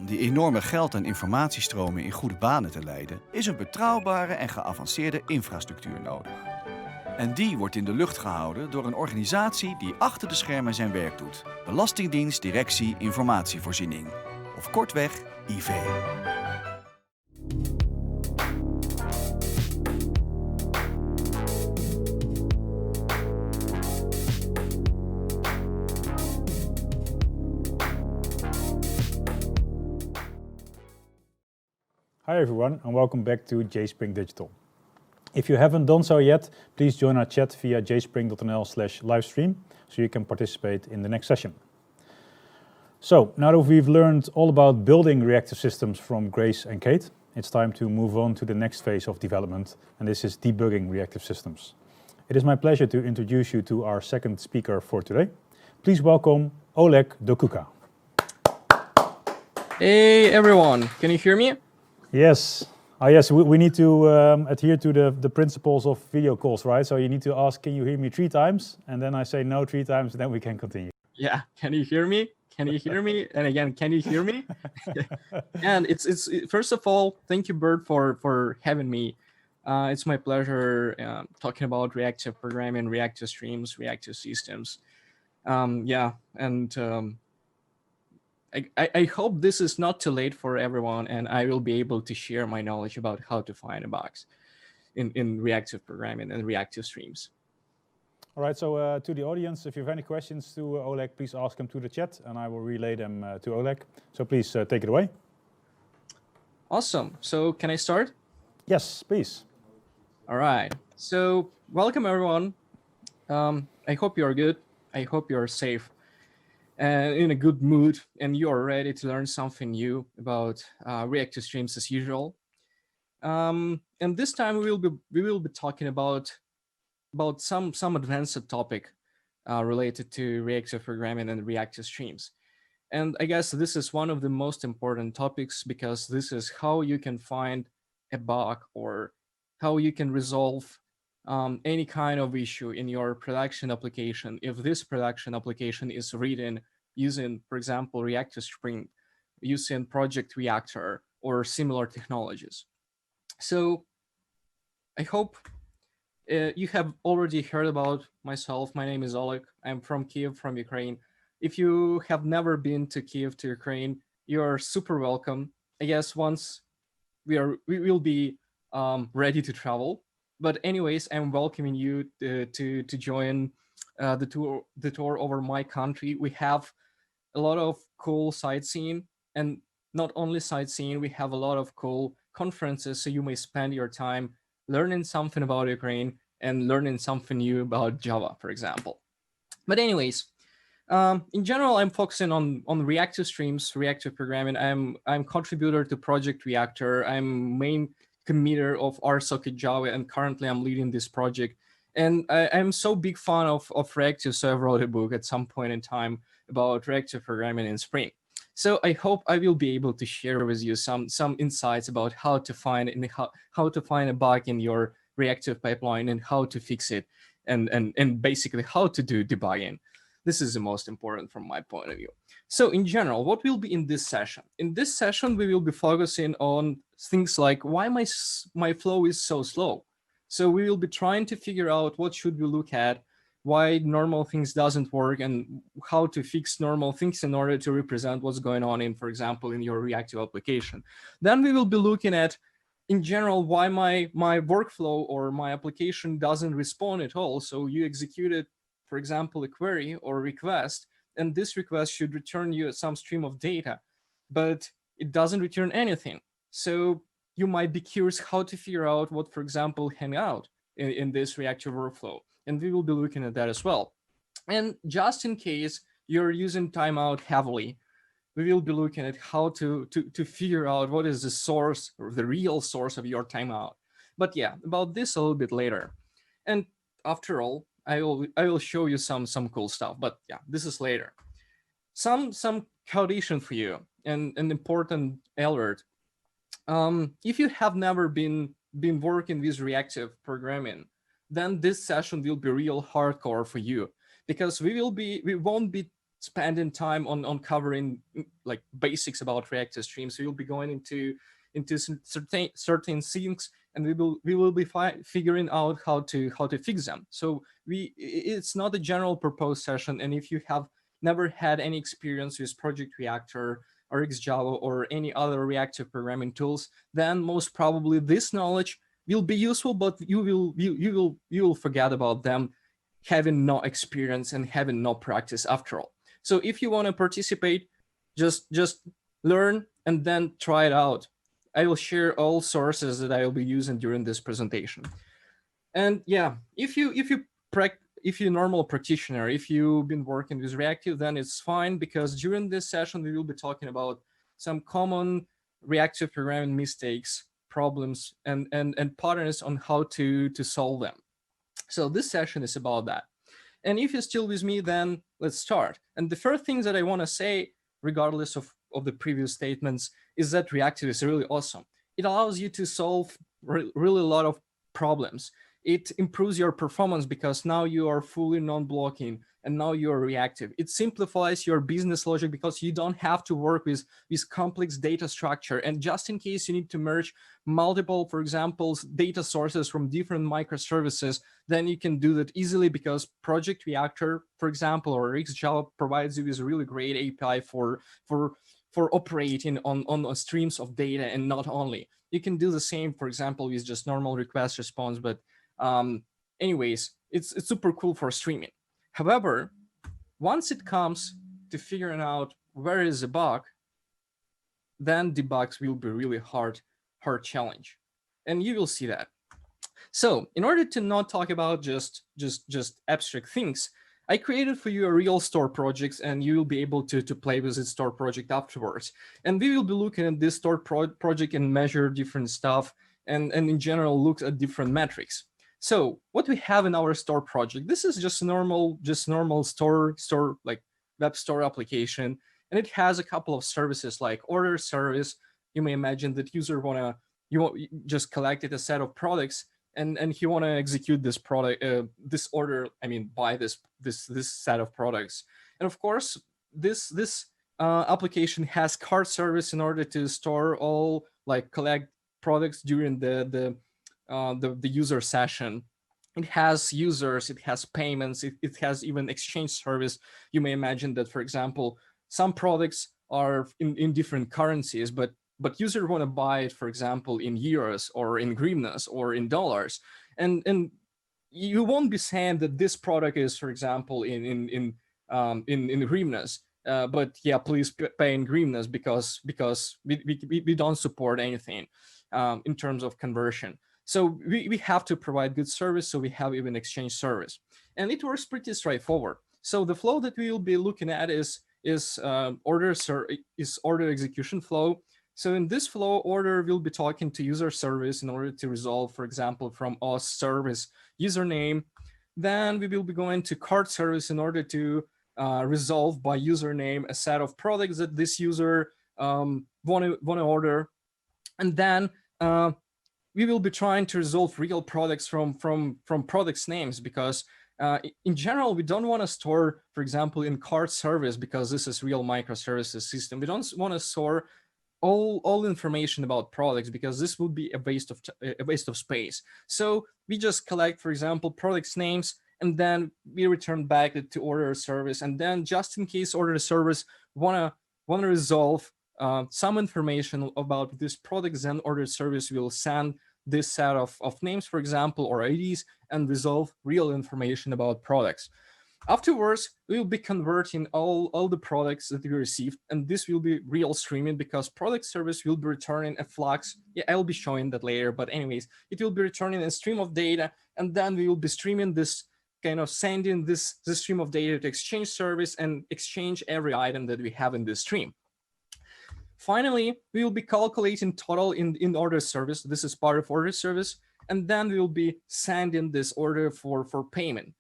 die enorme geld- en informatiestromen in goede banen te leiden, is een betrouwbare en geavanceerde infrastructuur nodig. En die wordt in de lucht gehouden door een organisatie die achter de schermen zijn werk doet. Belastingdienst Directie Informatievoorziening. Of kortweg IV. Hi everyone and welcome back to JSpring Digital. If you haven't done so yet, please join our chat via jspring.nl/livestream so you can participate in the next session. So, now that we've learned all about building reactive systems from Grace and Kate, it's time to move on to the next phase of development, and this is debugging reactive systems. It is my pleasure to introduce you to our second speaker for today. Please welcome Oleh Dokuka. Hey everyone, can you hear me? Yes. Yes, we need to adhere to the principles of video calls, right? So you need to ask, can you hear me 3 times? And then I say no 3 times, and then we can continue. Yeah, can you hear me? Can you hear me? And again, can you hear me? And it's first of all, thank you, Bert, for having me. It's my pleasure talking about reactive programming, reactive streams, reactive systems. I hope this is not too late for everyone, and I will be able to share my knowledge about how to find bugs in reactive programming and reactive streams. All right, so to the audience, if you have any questions to Oleh, please ask them to the chat, and I will relay them to Oleh. So please take it away. Awesome. So can I start? Yes, please. All right. So welcome, everyone. I hope you are good. I hope you are safe and in a good mood, and you are ready to learn something new about reactive streams as usual. And this time we will be talking about some advanced topic related to reactive programming and reactive streams. And I guess this is one of the most important topics because this is how you can find a bug or how you can resolve any kind of issue in your production application if this production application is written using, for example, Reactive Spring, using Project Reactor or similar technologies. So I hope you have already heard about myself. My name is Oleh. I'm from Kiev, from Ukraine. If you have never been to Kiev, to Ukraine, you're super welcome. I guess once we will be ready to travel. But anyways, I'm welcoming you to join the tour over my country. We have a lot of cool sightseeing, and not only sightseeing, we have a lot of cool conferences, so you may spend your time learning something about Ukraine and learning something new about Java, for example. But anyways, in general, I'm focusing on reactive streams, reactive programming. I'm contributor to Project Reactor. I'm main committer of RSocket Java, and currently I'm leading this project. And I'm so big fan of reactive, so I wrote a book at some point in time about reactive programming in Spring. So I hope I will be able to share with you some insights about how to find how to find a bug in your reactive pipeline and how to fix it, and basically how to do debugging. This is the most important from my point of view. So in general, what will be in this session? In this session, we will be focusing on things like why my flow is so slow. So we will be trying to figure out what should we look at, why normal things doesn't work, and how to fix normal things in order to represent what's going on in, for example, in your reactive application. Then we will be looking at, in general, why my workflow or my application doesn't respond at all. So you executed, for example, a query or a request, and this request should return you some stream of data, but it doesn't return anything. So you might be curious how to figure out what, for example, hang out in this reactive workflow. And we will be looking at that as well. And just in case you're using timeout heavily, we will be looking at how to figure out what is the source or the real source of your timeout. But yeah, about this a little bit later. And after all, I will show you some cool stuff. But yeah, this is later. Some caution for you, and an important alert. If you have never been working with reactive programming, then this session will be real hardcore for you, because we won't be spending time on covering like basics about reactive streams. So you'll be going into certain things, and we will be figuring out how to fix them. So it's not a general purpose session, and if you have never had any experience with Project Reactor or XJava or any other reactive programming tools, then most probably this knowledge will be useful, but you will forget about them having no experience and having no practice after all. So if you want to participate, just learn and then try it out. I will share all sources that I will be using during this presentation. And yeah, if you're a normal practitioner, if you've been working with Reactive, then it's fine, because during this session we will be talking about some common reactive programming mistakes, problems, and patterns on how to solve them. So this session is about that. And if you're still with me, then let's start. And the first things that I want to say, regardless of the previous statements, is that Reactive is really awesome. It allows you to solve really a lot of problems. It improves your performance because now you are fully non-blocking and now you're reactive. It simplifies your business logic because you don't have to work with complex data structure. And just in case you need to merge multiple, for example, data sources from different microservices, then you can do that easily, because Project Reactor, for example, or XJava provides you with a really great API for operating on streams of data. And not only, you can do the same, for example, with just normal request response. But anyways, it's super cool for streaming. However, once it comes to figuring out where is the bug, then debugs will be really hard challenge, and you will see that. So in order to not talk about just abstract things, I created for you a real store project, and you will be able to play with this store project afterwards. And we will be looking at this store project and measure different stuff, and in general look at different metrics. So what we have in our store project, this is just normal store like web store application, and it has a couple of services like order service. You may imagine that user just collected a set of products, and he want to execute this product, this order. I mean, buy this set of products. And of course, this application has cart service in order to store all, like, collect products during the user session. It has users, it has payments, it has even exchange service. You may imagine that, for example, some products are in different currencies, but user want to buy it, for example, in euros or in hryvnias or in dollars, and you won't be saying that this product is, for example, in hryvnias, but yeah, please pay in hryvnias, because we don't support anything in terms of conversion. So we have to provide good service, so we have even exchange service, and it works pretty straightforward. So the flow that we will be looking at is order execution flow. So in this flow, order will be talking to user service in order to resolve, for example, from us service username. Then we will be going to cart service in order to resolve by username a set of products that this user want to order. And then we will be trying to resolve real products from products names, because in general, we don't want to store, for example, in cart service, because this is real microservices system. We don't want to store all information about products, because this would be a waste of space. So we just collect, for example, products names, and then we return back to order service. And then just in case order service wanna resolve some information about this product, then order service will send this set of names, for example, or IDs, and resolve real information about products. Afterwards, we will be converting all the products that we received, and this will be real streaming, because product service will be returning a flux. Yeah, I'll be showing that later, but anyways, it will be returning a stream of data, and then we will be streaming this, kind of sending this stream of data to exchange service and exchange every item that we have in this stream. Finally, we will be calculating total in order service. This is part of order service, and then we will be sending this order for payment.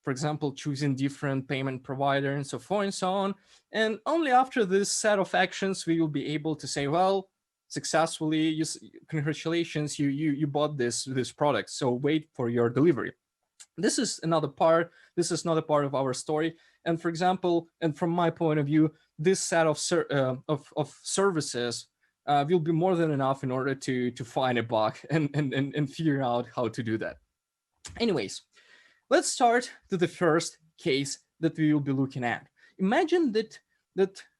For example, choosing different payment provider and so forth and so on. And only after this set of actions, we will be able to say, well, successfully, congratulations, you bought this product, so wait for your delivery. This is another part. This is not a part of our story. And for example, and from my point of view, this set of services will be more than enough in order to find a bug and figure out how to do that. Anyways, let's start to the first case that we will be looking at. Imagine that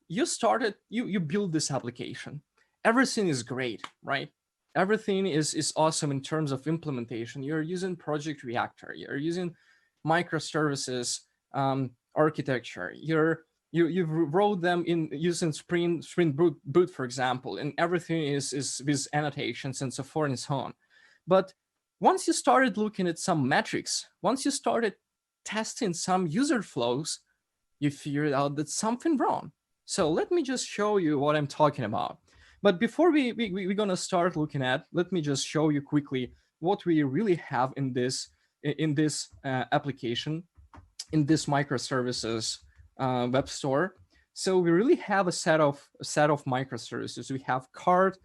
you build this application. Everything is great, right? Everything is awesome in terms of implementation. You're using Project Reactor. You're using microservices architecture. You wrote them in using Spring Boot, for example, and everything is with annotations and so forth and so on. But once you started looking at some metrics, once you started testing some user flows, you figured out that something wrong. So let me just show you what I'm talking about. But before we're gonna start looking at, let me just show you quickly what we really have in this application, in this microservices web store. So we really have a set of microservices. We have card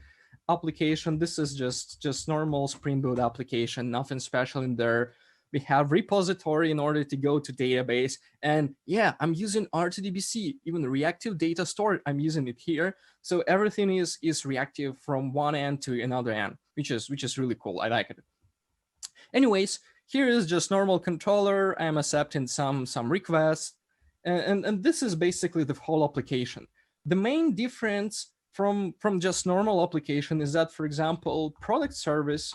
application. This is just normal Spring Boot application, nothing special in there. We have repository in order to go to database. And yeah, I'm using RTDBC, even the reactive data store, I'm using it here. So everything is reactive from one end to another end, which is really cool. I like it. Anyways, here is just normal controller. I'm accepting some requests. And this is basically the whole application. The main difference from just normal application is that, for example, product service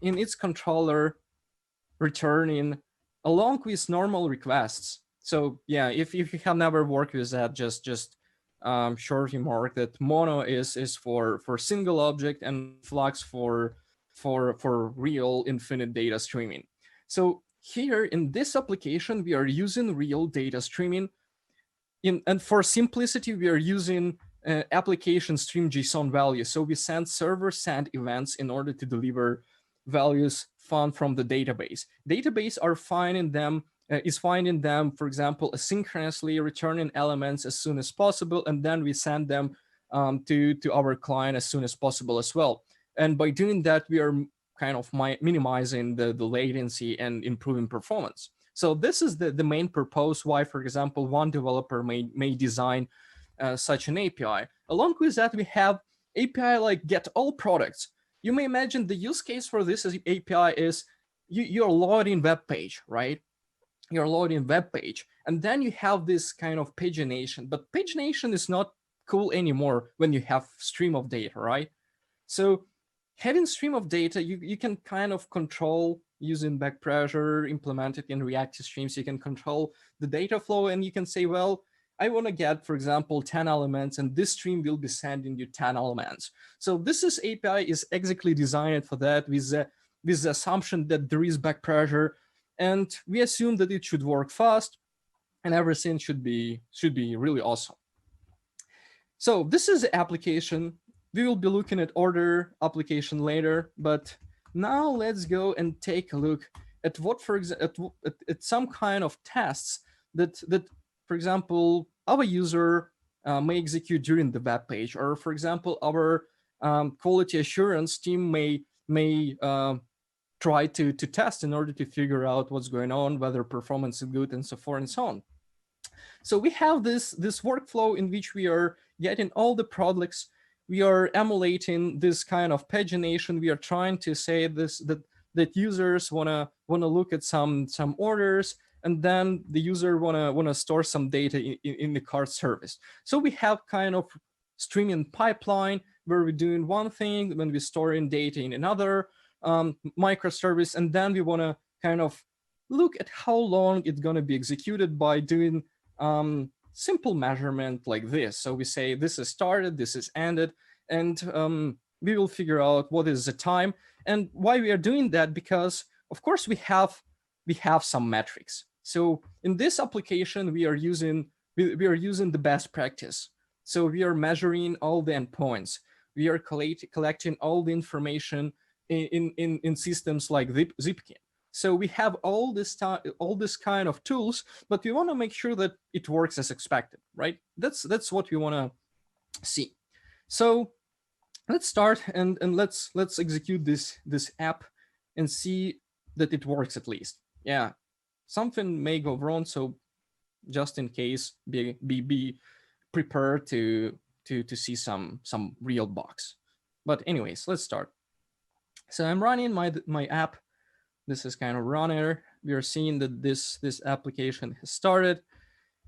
in its controller returning along with normal requests. So yeah, if you have never worked with that, just short remark that mono is for single object and flux for real infinite data streaming. So here in this application, we are using real data streaming. And for simplicity, we are using application stream JSON values. So we send server send events in order to deliver values found from the database. Database are finding them, for example, asynchronously returning elements as soon as possible, and then we send them to our client as soon as possible as well. And by doing that, we are kind of minimizing the latency and improving performance. So this is the main purpose why, for example, one developer may design such an API. Along with that, we have API like get all products. You may imagine the use case for this API is you're loading web page, right? You're loading web page, and then you have this kind of pagination. But pagination is not cool anymore when you have stream of data, right? So having stream of data, you can kind of control using back pressure, implement it in reactive streams. You can control the data flow, and you can say, well, I want to get, for example, 10 elements, and this stream will be sending you 10 elements. So this API is exactly designed for that with the assumption that there is back pressure, and we assume that it should work fast, and everything should be really awesome. So this is the application. We will be looking at order application later, but now let's go and take a look at what, for example, at some kind of tests that for example, our user may execute during the web page, or for example, our quality assurance team may try to test in order to figure out what's going on, whether performance is good, and so forth and so on. So we have this workflow in which we are getting all the products. We are emulating this kind of pagination. We are trying to say that users wanna look at some orders, and then the user wanna store some data in the card service. So we have kind of streaming pipeline where we're doing one thing, when we're storing data in another microservice, and then we wanna kind of look at how long it's gonna be executed by doing simple measurement like this. So we say this is started, this is ended, and we will figure out what is the time. And why we are doing that, because of course we have some metrics. So in this application, we are using the best practice. So we are measuring all the endpoints. We are collecting all the information in systems like Zipkin. So we have all this kind of tools, but we want to make sure that it works as expected, right? That's what we want to see. So let's start and let's execute this app and see that it works at least. Yeah, something may go wrong, so just in case, be prepared to see some real bugs. But anyways, let's start. So I'm running my app. This is kind of runner. We are seeing that this application has started,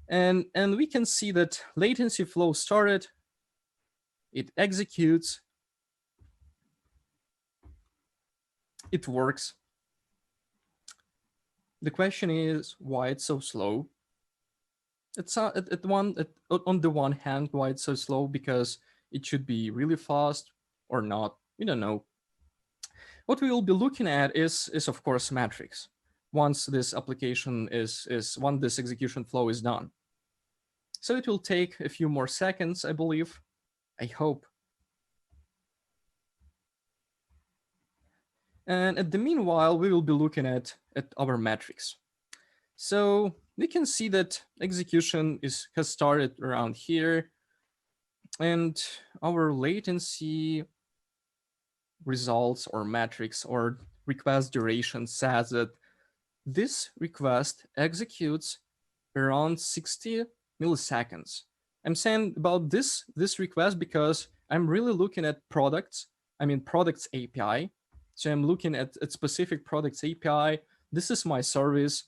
and we can see that latency flow started. It executes. It works. The question is why it's so slow. It's on the one hand, why it's so slow, because it should be really fast or not. We don't know. What we will be looking at is of course metrics. Once this application once this execution flow is done. So it will take a few more seconds, I believe. I hope. And at the meanwhile, we will be looking at our metrics. So we can see that execution has started around here, and our latency results or metrics or request duration says that this request executes around 60 milliseconds. I'm saying about this request because I'm really looking at products API. So I'm looking at specific products API. This is my service.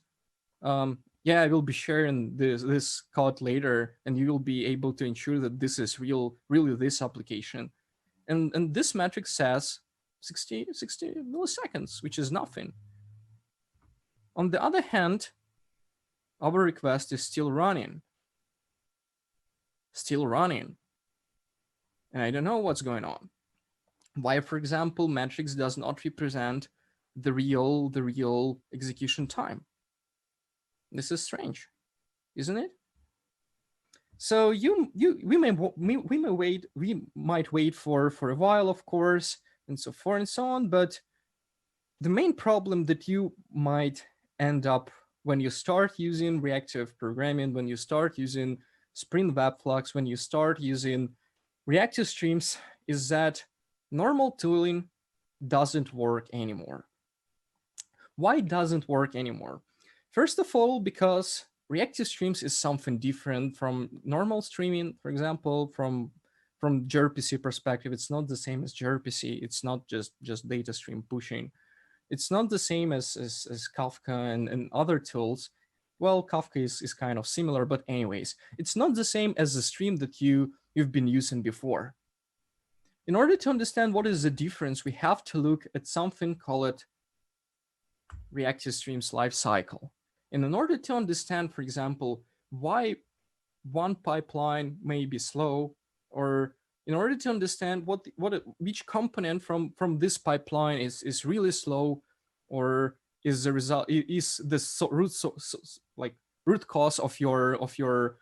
Yeah, I will be sharing this code later, and you will be able to ensure that this is really this application. And this metric says 60 milliseconds, which is nothing. On the other hand, our request is still running. And I don't know what's going on. Why, for example, metrics does not represent the real execution time. This is strange, isn't it? So we might wait for a while, of course, and so forth and so on. But the main problem that you might end up when you start using reactive programming, when you start using Spring Webflux, when you start using reactive streams, is that normal tooling doesn't work anymore. Why doesn't it work anymore? First of all, because reactive streams is something different from normal streaming. For example, from gRPC perspective, it's not the same as gRPC. It's not just data stream pushing. It's not the same as Kafka and other tools. Well, Kafka is kind of similar, but anyways, it's not the same as the stream that you've been using before. In order to understand what is the difference, we have to look at something called reactive streams lifecycle. And in order to understand, for example, why one pipeline may be slow, or in order to understand which component from this pipeline is really slow, or is the result root cause of your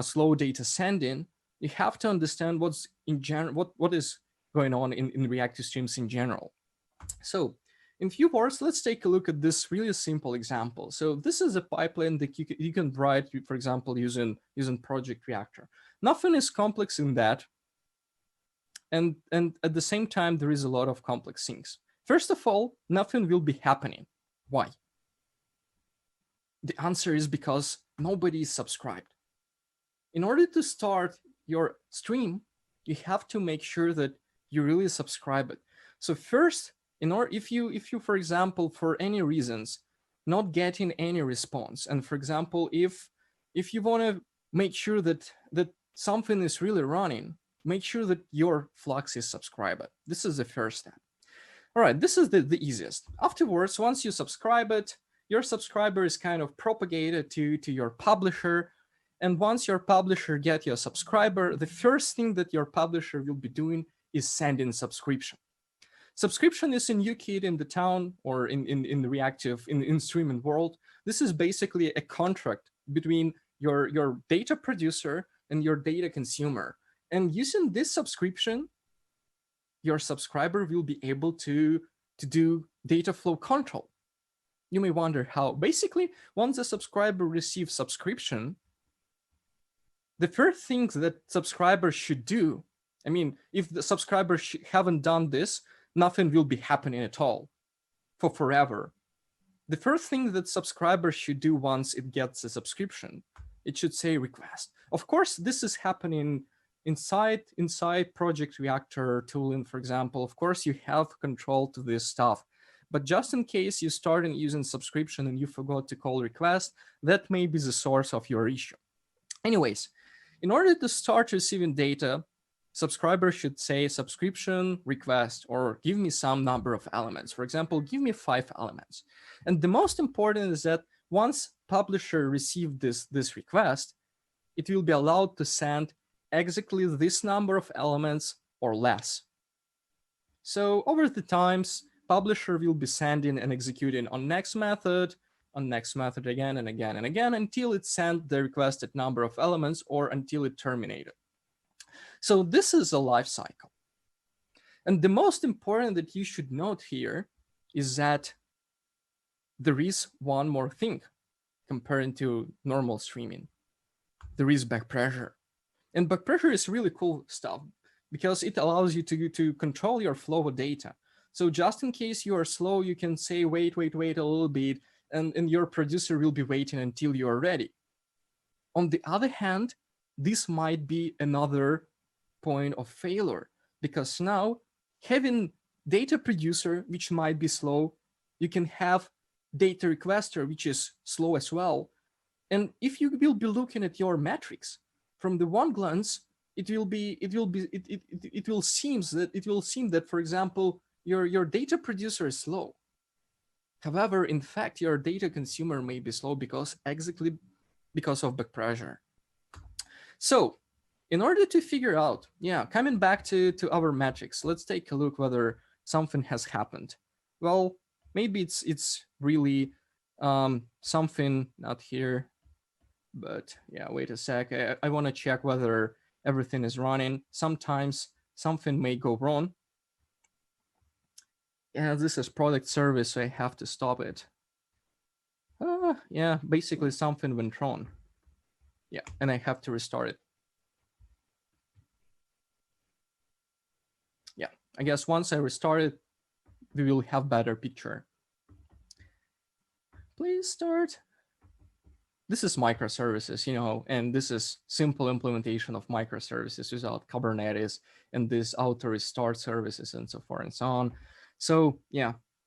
slow data sending, you have to understand what's in general what is going on in reactive streams in general. So in few words, let's take a look at this really simple example. So this is a pipeline that you can write, for example, using Project Reactor. Nothing is complex in that. And at the same time, there is a lot of complex things. First of all, nothing will be happening. Why? The answer is because nobody is subscribed. In order to start your stream, you have to make sure that you really subscribe it. So first, if you, for example, for any reasons, not getting any response, and for example, if you want to make sure that something is really running, make sure that your Flux is subscribed. This is the first step. All right, this is the easiest. Afterwards, once you subscribe it, your subscriber is kind of propagated to your publisher. And once your publisher gets your subscriber, the first thing that your publisher will be doing is sending subscription. Subscription is in UKIT in the town or in the reactive, in streaming world. This is basically a contract between your data producer and your data consumer. And using this subscription, your subscriber will be able to do data flow control. You may wonder how. Basically, once the subscriber receives subscription, the first things that subscribers should do, I mean, if the subscribers haven't done this, nothing will be happening at all for forever. the first thing that subscribers should do once it gets a subscription, it should say request. Of course, this is happening inside Project Reactor tooling, for example. Of course, you have control to this stuff. But just in case you started using subscription and you forgot to call request, that may be the source of your issue. Anyways, in order to start receiving data, subscribers should say subscription request or give me some number of elements. For example, give me 5 elements. And the most important is that once publisher received this request, it will be allowed to send exactly this number of elements or less. So over the times, publisher will be sending and executing on next method again and again and again until it sent the requested number of elements or until it terminated. So this is a life cycle. And the most important that you should note here is that there is one more thing comparing to normal streaming. There is back pressure. And back pressure is really cool stuff because it allows you to control your flow of data. So just in case you are slow, you can say, wait a little bit, and your producer will be waiting until you are ready. On the other hand, this might be another point of failure because now having data producer, which might be slow, you can have data requester, which is slow as well. And if you will be looking at your metrics from the one glance, it will seem that, for example, your data producer is slow. However, in fact, your data consumer may be slow because of back pressure. So in order to figure out, coming back to our metrics, let's take a look whether something has happened. Well, maybe it's really something not here, but wait a sec. I want to check whether everything is running. Sometimes something may go wrong. This is product service, so I have to stop it. Basically something went wrong. And I have to restart it. I guess once I restart it, we will have better picture. Please start. This is microservices, and this is simple implementation of microservices without Kubernetes and this auto restart services and so forth and so on. So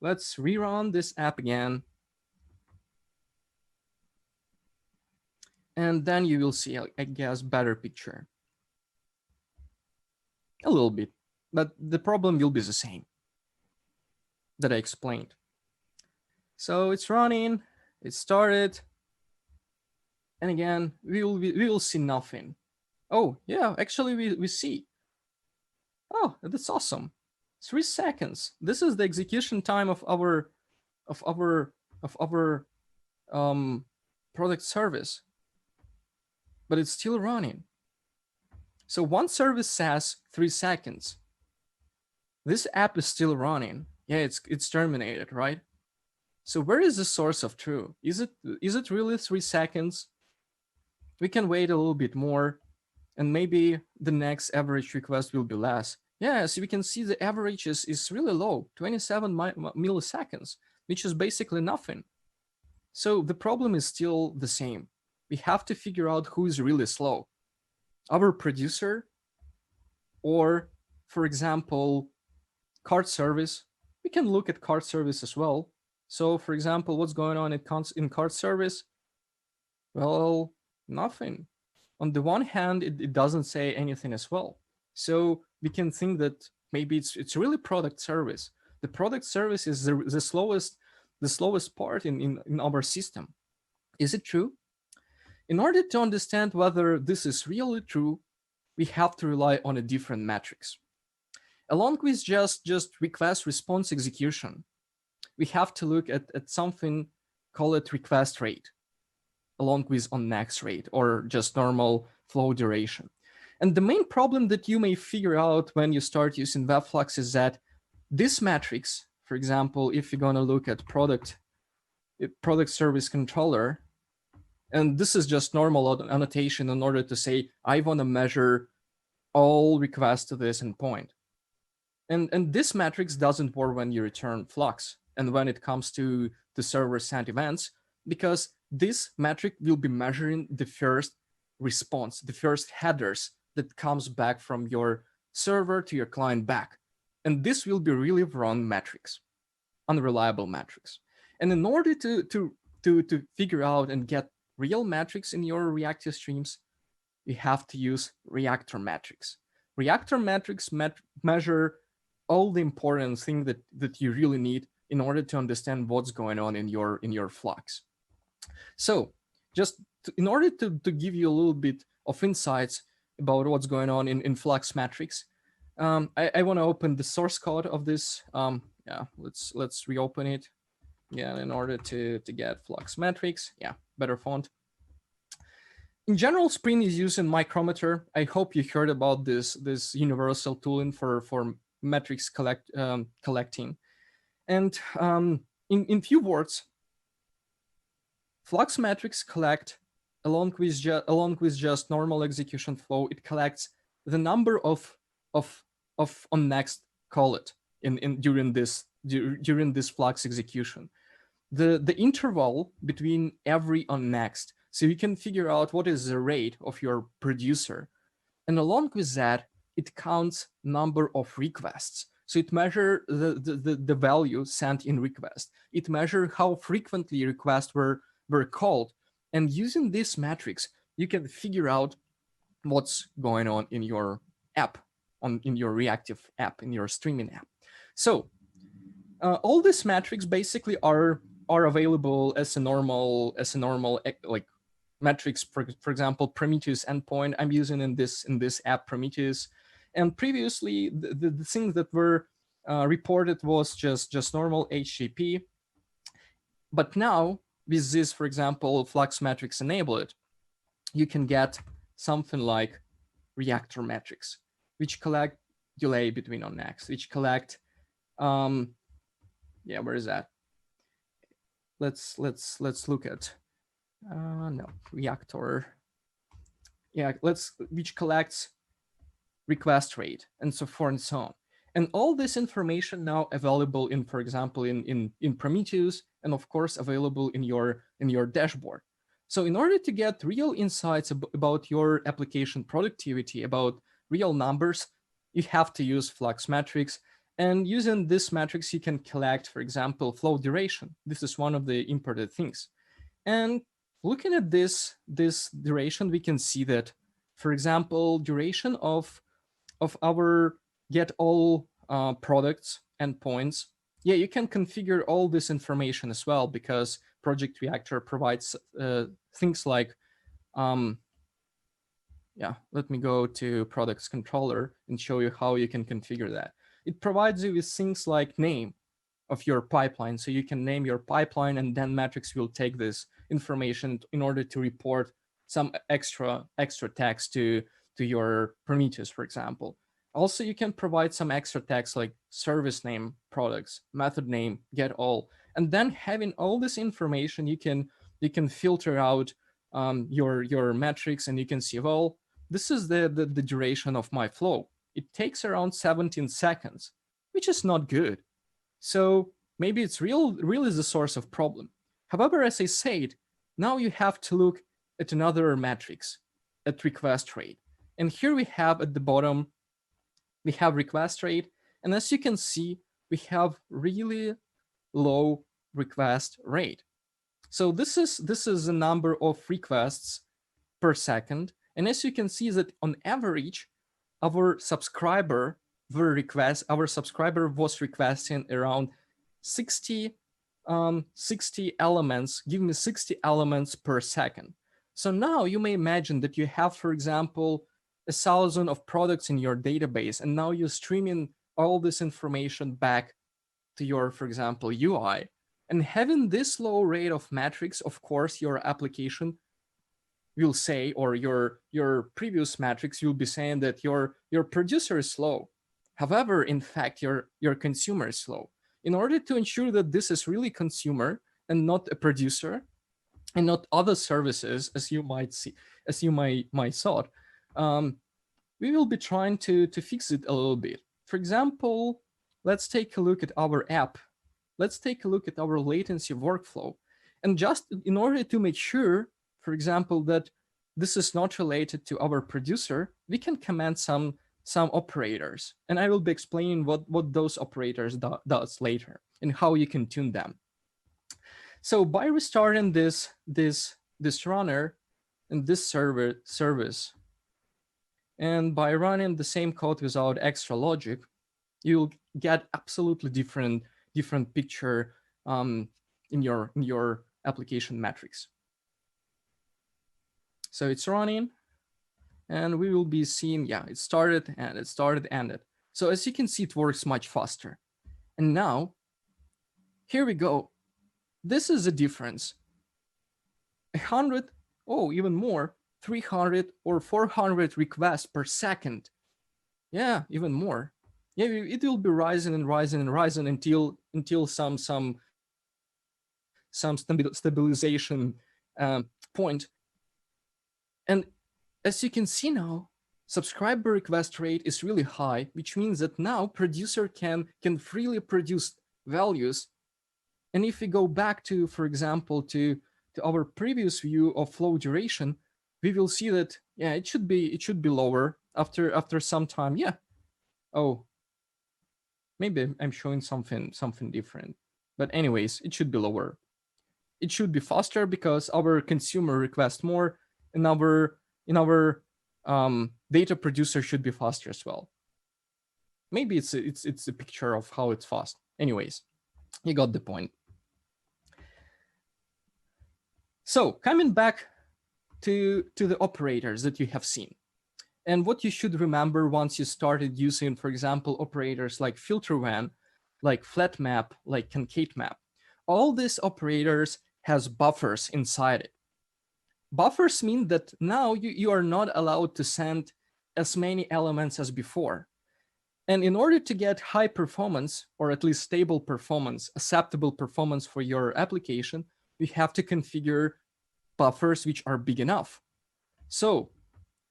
let's rerun this app again. And then you will see, I guess, better picture. A little bit, but the problem will be the same that I explained. So it's running, it started. And again, we will see nothing. Oh, actually we see. Oh, that's awesome. 3 seconds. This is the execution time of our product service, but it's still running. So one service says 3 seconds. This app is still running. It's terminated, right? So where is the source of truth? Is it really 3 seconds? We can wait a little bit more, and maybe the next average request will be less. So we can see the average is really low, 27 milliseconds, which is basically nothing. So the problem is still the same. We have to figure out who is really slow. Our producer, or for example, cart service. We can look at cart service as well. So for example, what's going on in cart service? Well, nothing. On the one hand, it doesn't say anything as well. So we can think that maybe it's really product service. The product service is the slowest part in our system. Is it true? In order to understand whether this is really true, we have to rely on a different metrics. Along with just request response execution, we have to look at something, call it request rate, along with on next rate, or just normal flow duration. And the main problem that you may figure out when you start using Webflux is that this metrics, for example, if you're going to look at product service controller, and this is just normal annotation in order to say, I want to measure all requests to this endpoint. And this metrics doesn't work when you return Flux. and when it comes to the server sent events, because this metric will be measuring the first response, the first headers that comes back from your server to your client back. And this will be really wrong metrics, unreliable metrics. And in order to figure out and get real metrics in your reactive streams, you have to use reactor metrics. Reactor metrics measure all the important things that you really need in order to understand what's going on in your flux. So just in order to give you a little bit of insights about what's going on in flux metrics, I want to open the source code of this. Yeah, let's reopen it. Yeah, in order to get flux metrics. Yeah, better font. In general, Spring is used in Micrometer. I hope you heard about this universal tooling for metrics collecting. And in few words, flux metrics collect along with just normal execution flow. It collects the number of on next call it during this flux execution, the interval between every on next, so you can figure out what is the rate of your producer, and along with that it counts number of requests. So it measures the value sent in request. It measures how frequently requests were called, and using these metrics you can figure out what's going on in your app, in your reactive app, in your streaming app. So all these metrics basically are available as a normal like metrics. For example, Prometheus endpoint I'm using in this app, Prometheus. And previously the things that were reported was just normal HTTP. But now with this, for example, flux metrics enabled, you can get something like reactor metrics, which collect delay between on next, which collect yeah, where is that? Let's look at no, reactor. Yeah, which collects request rate and so forth and so on. And all this information now available in, for example, in Prometheus, and of course available in your dashboard. So in order to get real insights about your application productivity, about real numbers, you have to use flux metrics. And using this metrics, you can collect, for example, flow duration. This is one of the important things. And looking at this duration, we can see that, for example, duration of our get all products endpoints. Yeah, you can configure all this information as well, because Project Reactor provides things like, yeah, let me go to products controller and show you how you can configure that. It provides you with things like name of your pipeline. So you can name your pipeline, and then metrics will take this information in order to report some extra text to your Prometheus, for example. Also, you can provide some extra text like service name, products, method name, get all. And then having all this information, you can filter out your metrics, and you can see, well, this is the duration of my flow. It takes around 17 seconds, which is not good. So maybe it's really the source of problem. However, as I said, now you have to look at another metrics, at request rate. And here we have at the bottom, we have request rate. And as you can see, we have really low request rate. So this is the number of requests per second. And as you can see that on average, our subscriber was requesting around 60 elements, give me 60 elements per second. So now you may imagine that you have, for example, 1,000 of products in your database, and now you're streaming all this information back to your, for example, UI. And having this low rate of metrics, of course, your application will say, or your previous metrics, you'll be saying that your producer is slow. However, in fact, your consumer is slow. In order to ensure that this is really consumer and not a producer, and not other services, as you might see, as you might thought, we will be trying to fix it a little bit. For example, let's take a look at our app let's take a look at our latency workflow. And just in order to make sure, for example, that this is not related to our producer, we can command some operators. And I will be explaining what those operators does later and how you can tune them. So by restarting this runner and this service, and by running the same code without extra logic, you'll get absolutely different picture in your application metrics. So it's running, and we will be seeing, yeah, it started and it started, ended. So as you can see, it works much faster. And now, here we go. This is the difference. 100, oh, even more, 300 or 400 requests per second. Yeah, even more. Yeah, it will be rising and rising and rising until some stabilization point. And as you can see now, subscriber request rate is really high, which means that now producer can freely produce values. And if we go back to, for example, to our previous view of flow duration, we will see that, yeah, it should be lower after some time. Yeah. Oh, maybe I'm showing something different. But anyways, it should be lower. It should be faster because our consumer requests more, and our data producer should be faster as well. Maybe it's a picture of how it's fast. Anyways, you got the point. So coming back to the operators that you have seen, and what you should remember once you started using, for example, operators like filter when, like flat map, like concate map. All these operators has buffers inside it. Buffers mean that now you are not allowed to send as many elements as before. And in order to get high performance, or at least stable performance, acceptable performance for your application, we have to configure buffers which are big enough. So,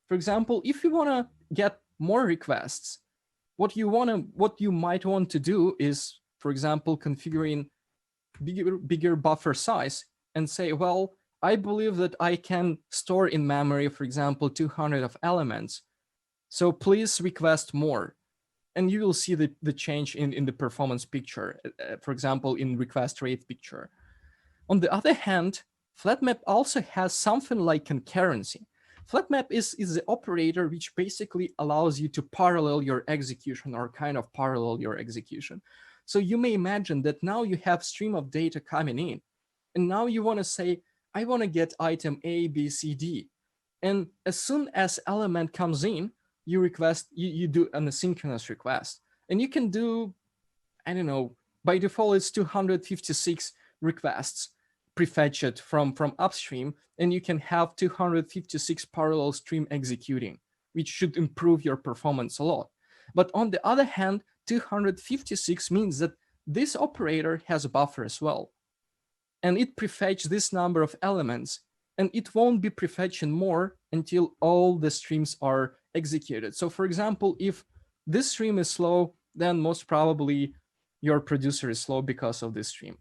for example, if you want to get more requests, what you might want to do is, for example, configuring bigger buffer size and say, well, I believe that I can store in memory, for example, 200 of elements. So please request more. And you will see the change in the performance picture, for example, in request rate picture. On the other hand, FlatMap also has something like concurrency. FlatMap is the operator which basically allows you to parallel your execution, or kind of parallel your execution. So you may imagine that now you have stream of data coming in, and now you want to say, I want to get item A, B, C, D. And as soon as element comes in, you request, you do an asynchronous request. And you can do, I don't know, by default, it's 256 requests prefetched from upstream, and you can have 256 parallel stream executing, which should improve your performance a lot. But on the other hand, 256 means that this operator has a buffer as well. And it prefetches this number of elements, and it won't be prefetching more until all the streams are executed. So for example, if this stream is slow, then most probably your producer is slow because of this stream.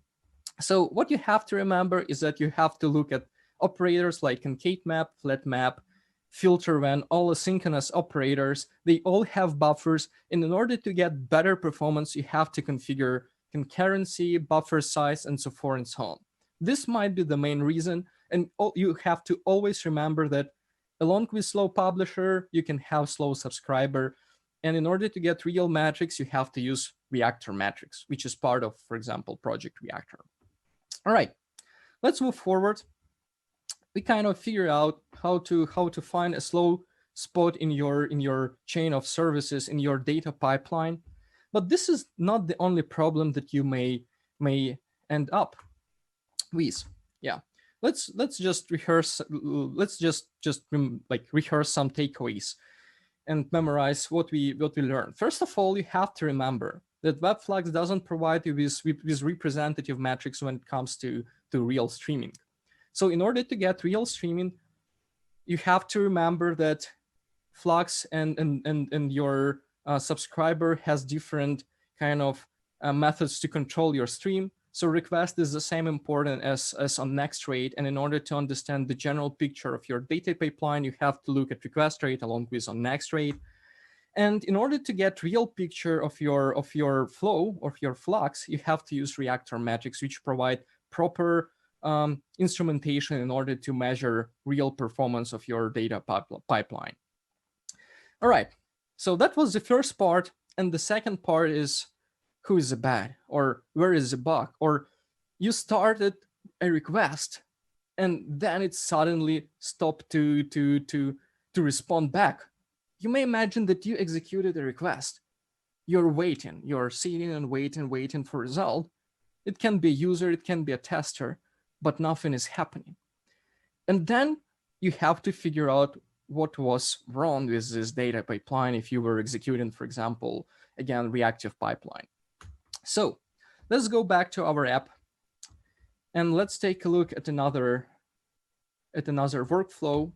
So what you have to remember is that you have to look at operators like concate map, flat map, filter when, all asynchronous operators. They all have buffers, and in order to get better performance, you have to configure concurrency, buffer size, and so forth and so on. This might be the main reason, and you have to always remember that along with slow publisher, you can have slow subscriber. And in order to get real metrics, you have to use reactor metrics, which is part of, for example, Project Reactor. All right, let's move forward. We kind of figure out how to find a slow spot in your chain of services, in your data pipeline. But this is not the only problem that you may end up with. Yeah, let's just rehearse. Let's just rehearse some takeaways and memorize what we learned. First of all, you have to remember that Webflux doesn't provide you with representative metrics when it comes to real streaming. So in order to get real streaming, you have to remember that Flux and your subscriber has different kind of methods to control your stream. So request is the same important as on next rate. And in order to understand the general picture of your data pipeline, you have to look at request rate along with on next rate. And in order to get real picture of your flow, of your flux, you have to use reactor metrics, which provide proper instrumentation in order to measure real performance of your data pipeline. All right, so that was the first part. And the second part is, who is the bad, or where is the bug, or you started a request and then it suddenly stopped to respond back. You may imagine that you executed a request. You're waiting, you're sitting and waiting for result. It can be a user, it can be a tester, but nothing is happening. And then you have to figure out what was wrong with this data pipeline if you were executing, for example, again, reactive pipeline. So let's go back to our app and let's take a look at another workflow,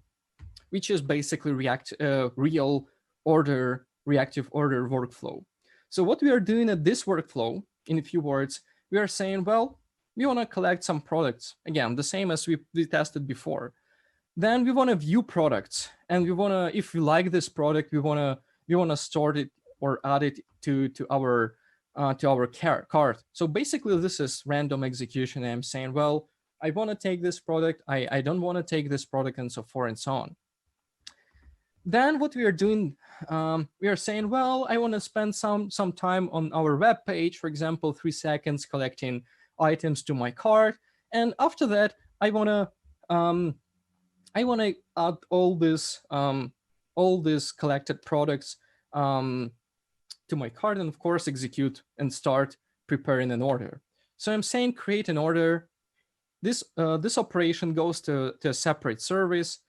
which is basically real order, reactive order workflow. So what we are doing at this workflow, in a few words, we are saying, well, we want to collect some products. Again, the same as we tested before. Then we want to view products, and we want to, if we like this product, we want to store it or add it to our cart. So basically, this is random execution. I'm saying, well, I want to take this product, I don't want to take this product, and so forth and so on. Then what we are doing, we are saying, well, I want to spend some time on our web page, for example, 3 seconds collecting items to my cart, and after that, I want to add all these collected products to my cart, and of course execute and start preparing an order. So I'm saying create an order. This operation goes to a separate service.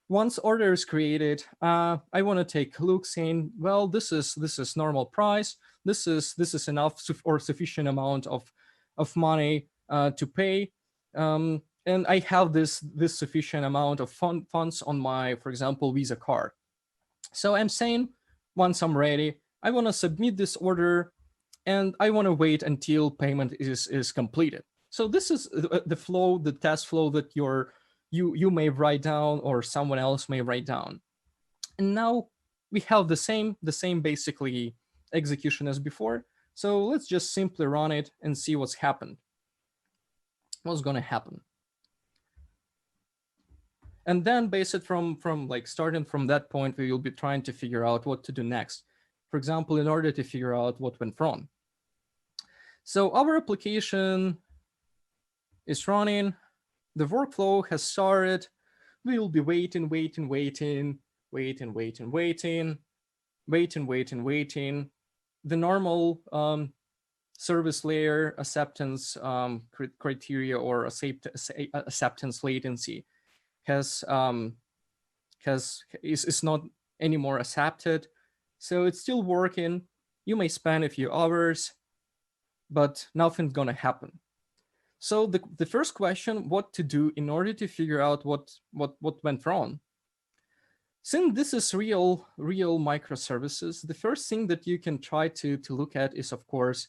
Once order is created, I want to take a look, saying, well, this is normal price. This is enough or sufficient amount of money to pay, and I have this sufficient amount of funds on my, for example, Visa card. So I'm saying, once I'm ready, I want to submit this order, and I want to wait until payment is completed. So this is the flow, the test flow that you may write down, or someone else may write down. And now we have the same basically execution as before. So let's just simply run it and see what's happened. What's going to happen? And then based from like starting from that point, we will be trying to figure out what to do next. For example, in order to figure out what went wrong. So our application is running. The workflow has started. We will be waiting. The normal service layer acceptance criteria or acceptance latency is not anymore accepted. So it's still working. You may spend a few hours, but nothing's gonna happen. So the first question, what to do in order to figure out what went wrong? Since this is real microservices, the first thing that you can try to look at is, of course,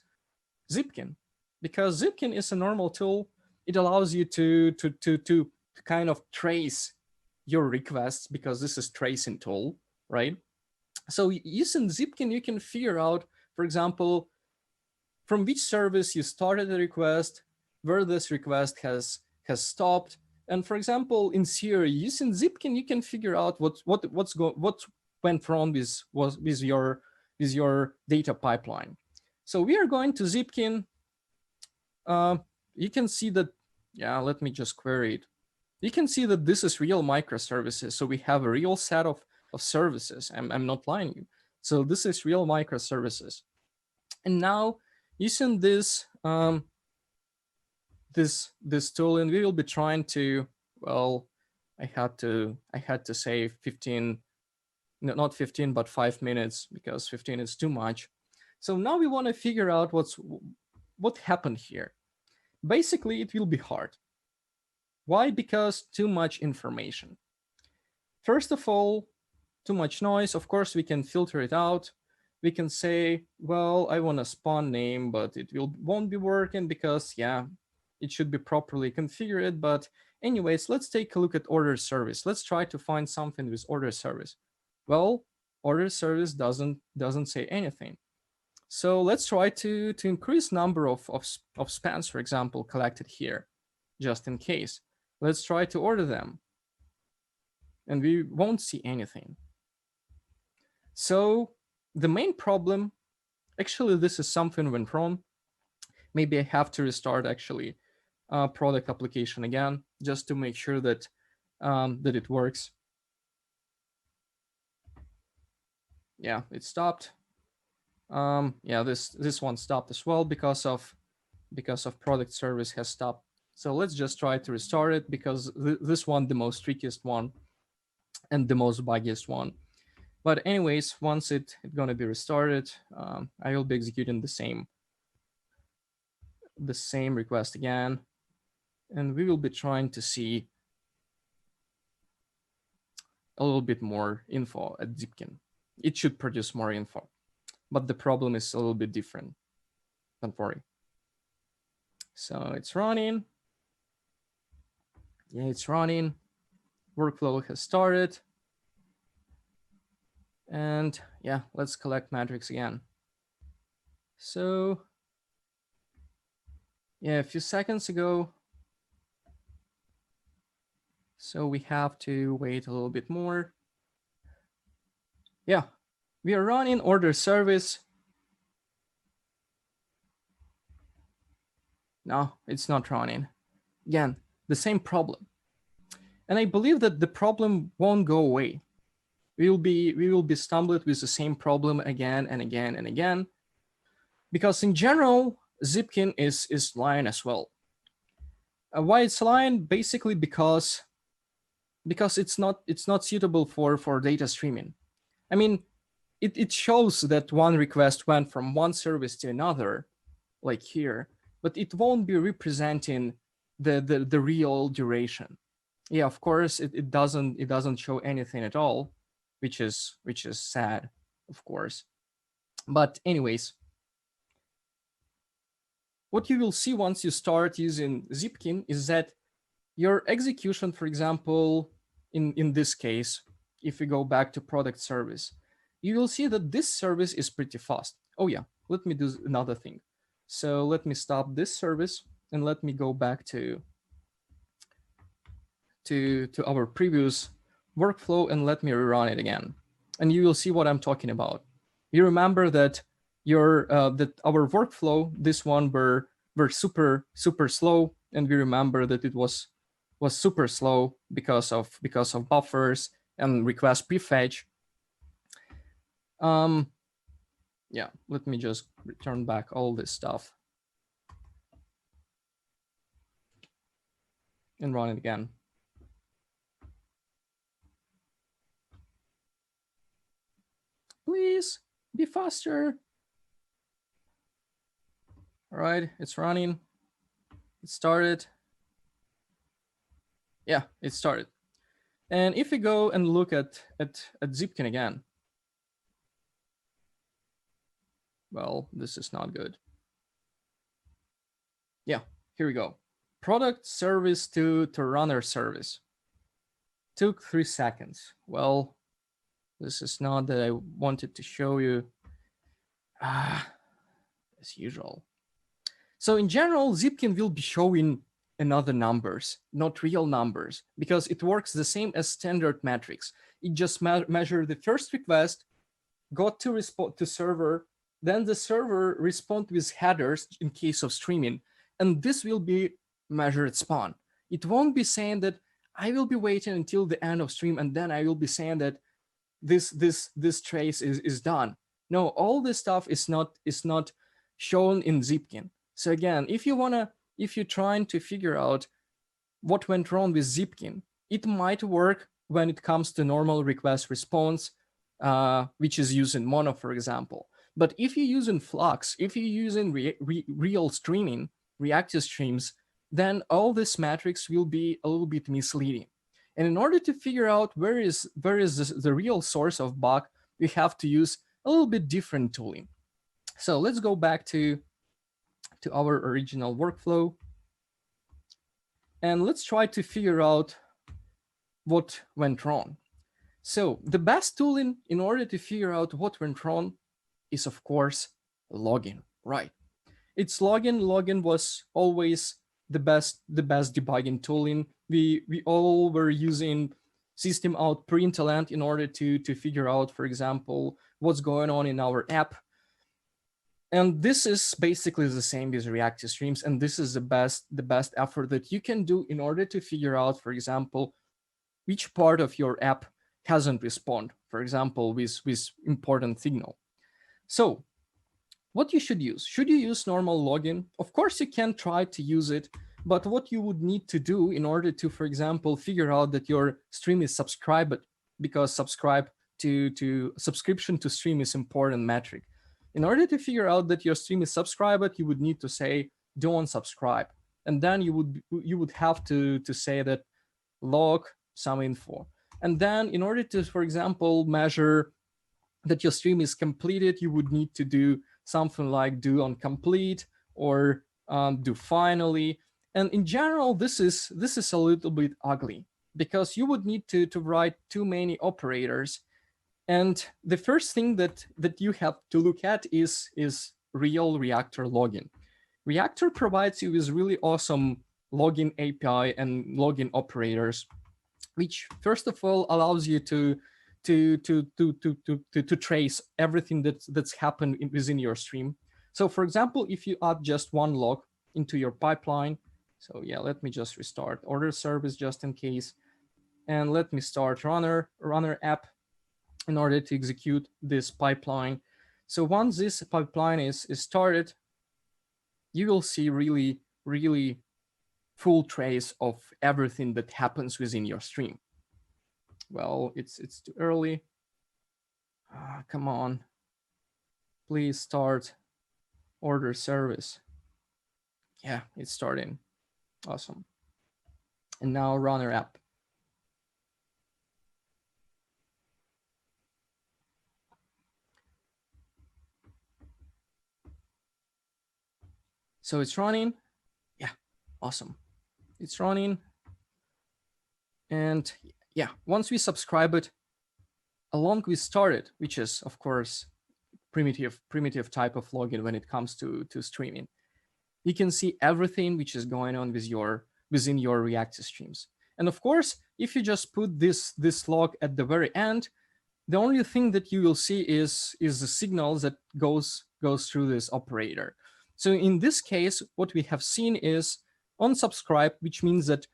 Zipkin, because Zipkin is a normal tool. It allows you to kind of trace your requests, because this is tracing tool, right? So using Zipkin, you can figure out, for example, from which service you started the request, where this request has stopped, and for example, in theory, using Zipkin, you can figure out what went wrong with your data pipeline. So we are going to Zipkin. You can see that. Yeah, let me just query it. You can see that this is real microservices. So we have a real set of services. I'm not lying to you. So this is real microservices. And now using this this tool, and we will be trying to, well, I had to say 15, no, not 15, but 5 minutes, because 15 is too much. So now we want to figure out what happened here. Basically, it will be hard. Why? Because too much information. First of all, too much noise. Of course, we can filter it out. we can say, well, I want a spawn name, but it won't be working because, yeah, it should be properly configured. But anyways, let's take a look at order service. Let's try to find something with order service. Well, order service doesn't say anything. So let's try to increase number of spans, for example, collected here, just in case. Let's try to order them. And we won't see anything. So the main problem, actually, this is something went wrong. Maybe I have to restart actually product application again, just to make sure that that it works. Yeah, it stopped. Yeah, this one stopped as well because of product service has stopped. So let's just try to restart it, because this one the most trickiest one and the most buggiest one. But anyways, once it's gonna be restarted, I will be executing the same request again, and we will be trying to see a little bit more info at Zipkin. It should produce more info, but the problem is a little bit different. Don't worry. So it's running. Yeah, it's running. Workflow has started. And yeah, let's collect metrics again. So yeah, a few seconds ago. So we have to wait a little bit more. Yeah, we are running order service. No, it's not running. Again, the same problem. And I believe that the problem won't go away. We will be stumbled with the same problem again and again and again. Because in general, Zipkin is lying as well. Why it's lying? Basically because it's not suitable for data streaming. I mean, it shows that one request went from one service to another, like here, but it won't be representing the real duration. Yeah, of course, it doesn't show anything at all, which is sad, of course. But anyways, what you will see once you start using Zipkin is that your execution, for example, in this case, if we go back to product service, you will see that this service is pretty fast. Oh yeah, let me do another thing. So let me stop this service and let me go back to our previous workflow and let me rerun it again. And you will see what I'm talking about. You remember that that our workflow, this one were super slow, and we remember that it was super slow because of buffers and request prefetch. Yeah, let me just return back all this stuff and run it again. Please be faster. All right, it's running. It started. Yeah, it started. And if we go and look at Zipkin again, well, this is not good. Yeah, here we go. Product service to runner service. Took 3 seconds. Well, this is not that I wanted to show you. As usual. So in general, Zipkin will be showing another numbers, not real numbers, because it works the same as standard metrics. It just measures the first request, got to respond to server, then the server respond with headers in case of streaming, and this will be measured spawn. It won't be saying that I will be waiting until the end of stream and then I will be saying that this trace is done. No, all this stuff is not shown in Zipkin. So again, if you're trying to figure out what went wrong with Zipkin, it might work when it comes to normal request response, which is using Mono, for example. But if you're using Flux, if you're using real streaming, reactive streams, then all these metrics will be a little bit misleading. And in order to figure out where is the real source of bug, we have to use a little bit different tooling. So let's go back to our original workflow. And let's try to figure out what went wrong. So the best tooling in order to figure out what went wrong is, of course, login, right? It's login. Login was always the best debugging tooling. We all were using system out println in order to figure out, for example, what's going on in our app. And this is basically the same as reactive streams, and this is the best effort that you can do in order to figure out, for example, which part of your app hasn't responded, for example, with important signal. So what you should use? Should you use normal login? Of course, you can try to use it, but what you would need to do in order to, for example, figure out that your stream is subscribed, because subscription to stream is important metric. In order to figure out that your stream is subscribed, you would need to say don't subscribe, and then you would have to say that log some info, and then in order to, for example, measure that your stream is completed, you would need to do something like do on complete or do finally. And in general, this is a little bit ugly, because you would need to write too many operators. And the first thing that you have to look at is real Reactor login. Reactor provides you with really awesome login API and login operators, which first of all allows you to trace everything that's happened within your stream. So for example, if you add just one log into your pipeline, so yeah, let me just restart order service just in case, and let me start runner app in order to execute this pipeline. So once this pipeline is started, you will see really full trace of everything that happens within your stream. Well, it's too early. Come on, please start order service. Yeah, it's starting. Awesome. And now runner app. So it's running. Yeah, awesome. It's running. And yeah, once we subscribe it, along with started, which is of course primitive type of login when it comes to streaming, you can see everything which is going on within your reactive streams. And of course, if you just put this log at the very end, the only thing that you will see is the signals that goes through this operator. So in this case, what we have seen is unsubscribe, which means that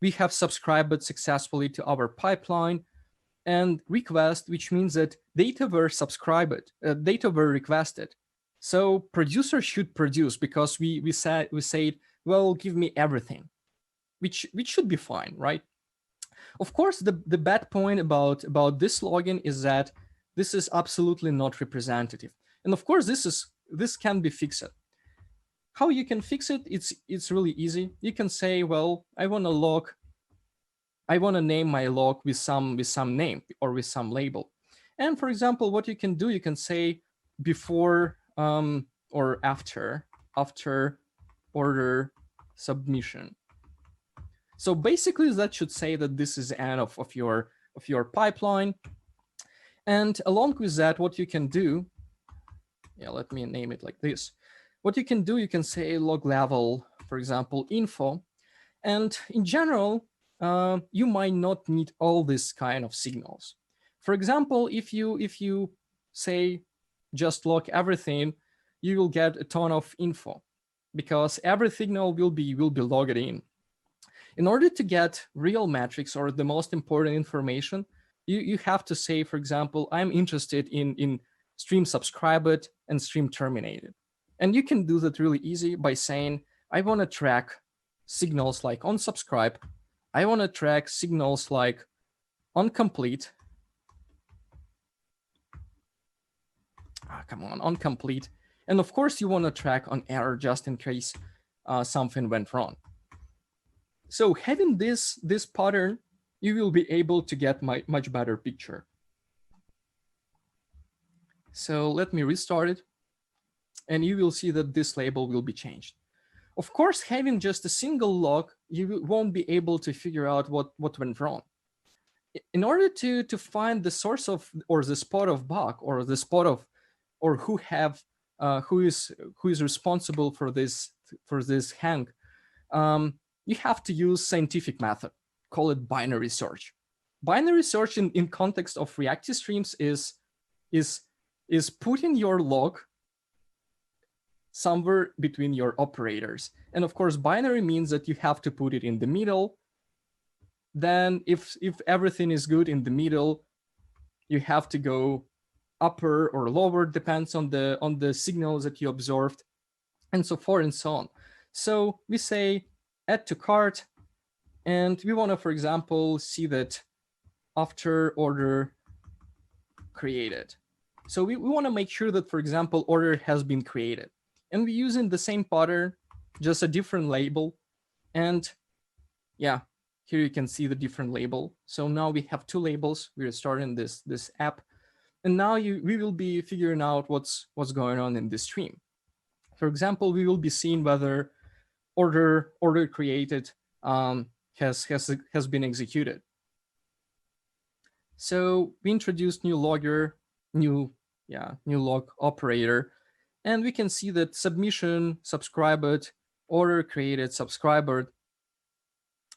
we have subscribed successfully to our pipeline, and request, which means that data were subscribed, data were requested. So producer should produce, because we said, well, give me everything, which should be fine, right? Of course, the bad point about this login is that this is absolutely not representative. And of course, this can be fixed. How you can fix it? It's really easy. You can say, well, I want to name my log with some name or with some label. And for example, what you can do, you can say before or after order submission. So basically, that should say that this is the end of your pipeline. And along with that, what you can do, yeah, let me name it like this. What you can do, you can say log level, for example, info. And in general, you might not need all this kind of signals. For example, if you say just log everything, you will get a ton of info, because every signal will be logged in. In order to get real metrics or the most important information, you have to say, for example, I'm interested in stream subscribed and stream terminated. And you can do that really easy by saying, I want to track signals like unsubscribe. I want to track signals like incomplete. Come on, incomplete. And of course, you want to track on error just in case something went wrong. So having this pattern, you will be able to get much better picture. So let me restart it. And you will see that this label will be changed. Of course, having just a single log, you won't be able to figure out what went wrong. In order to find the source of, or the spot of bug, or the spot of, or who is responsible for this hang, you have to use scientific method. Call it binary search. Binary search in context of reactive streams is putting your log somewhere between your operators. And of course, binary means that you have to put it in the middle. Then if everything is good in the middle, you have to go upper or lower, depends on the signals that you observed, and so forth and so on. So we say add to cart, and we want to, for example, see that after order created. So we want to make sure that, for example, order has been created. And we're using the same pattern, just a different label. And yeah, here you can see the different label. So now we have two labels. We're starting this app. And now we will be figuring out what's going on in this stream. For example, we will be seeing whether order created has been executed. So we introduced new logger, new log operator, and we can see that submission, subscribed, order created, subscribed,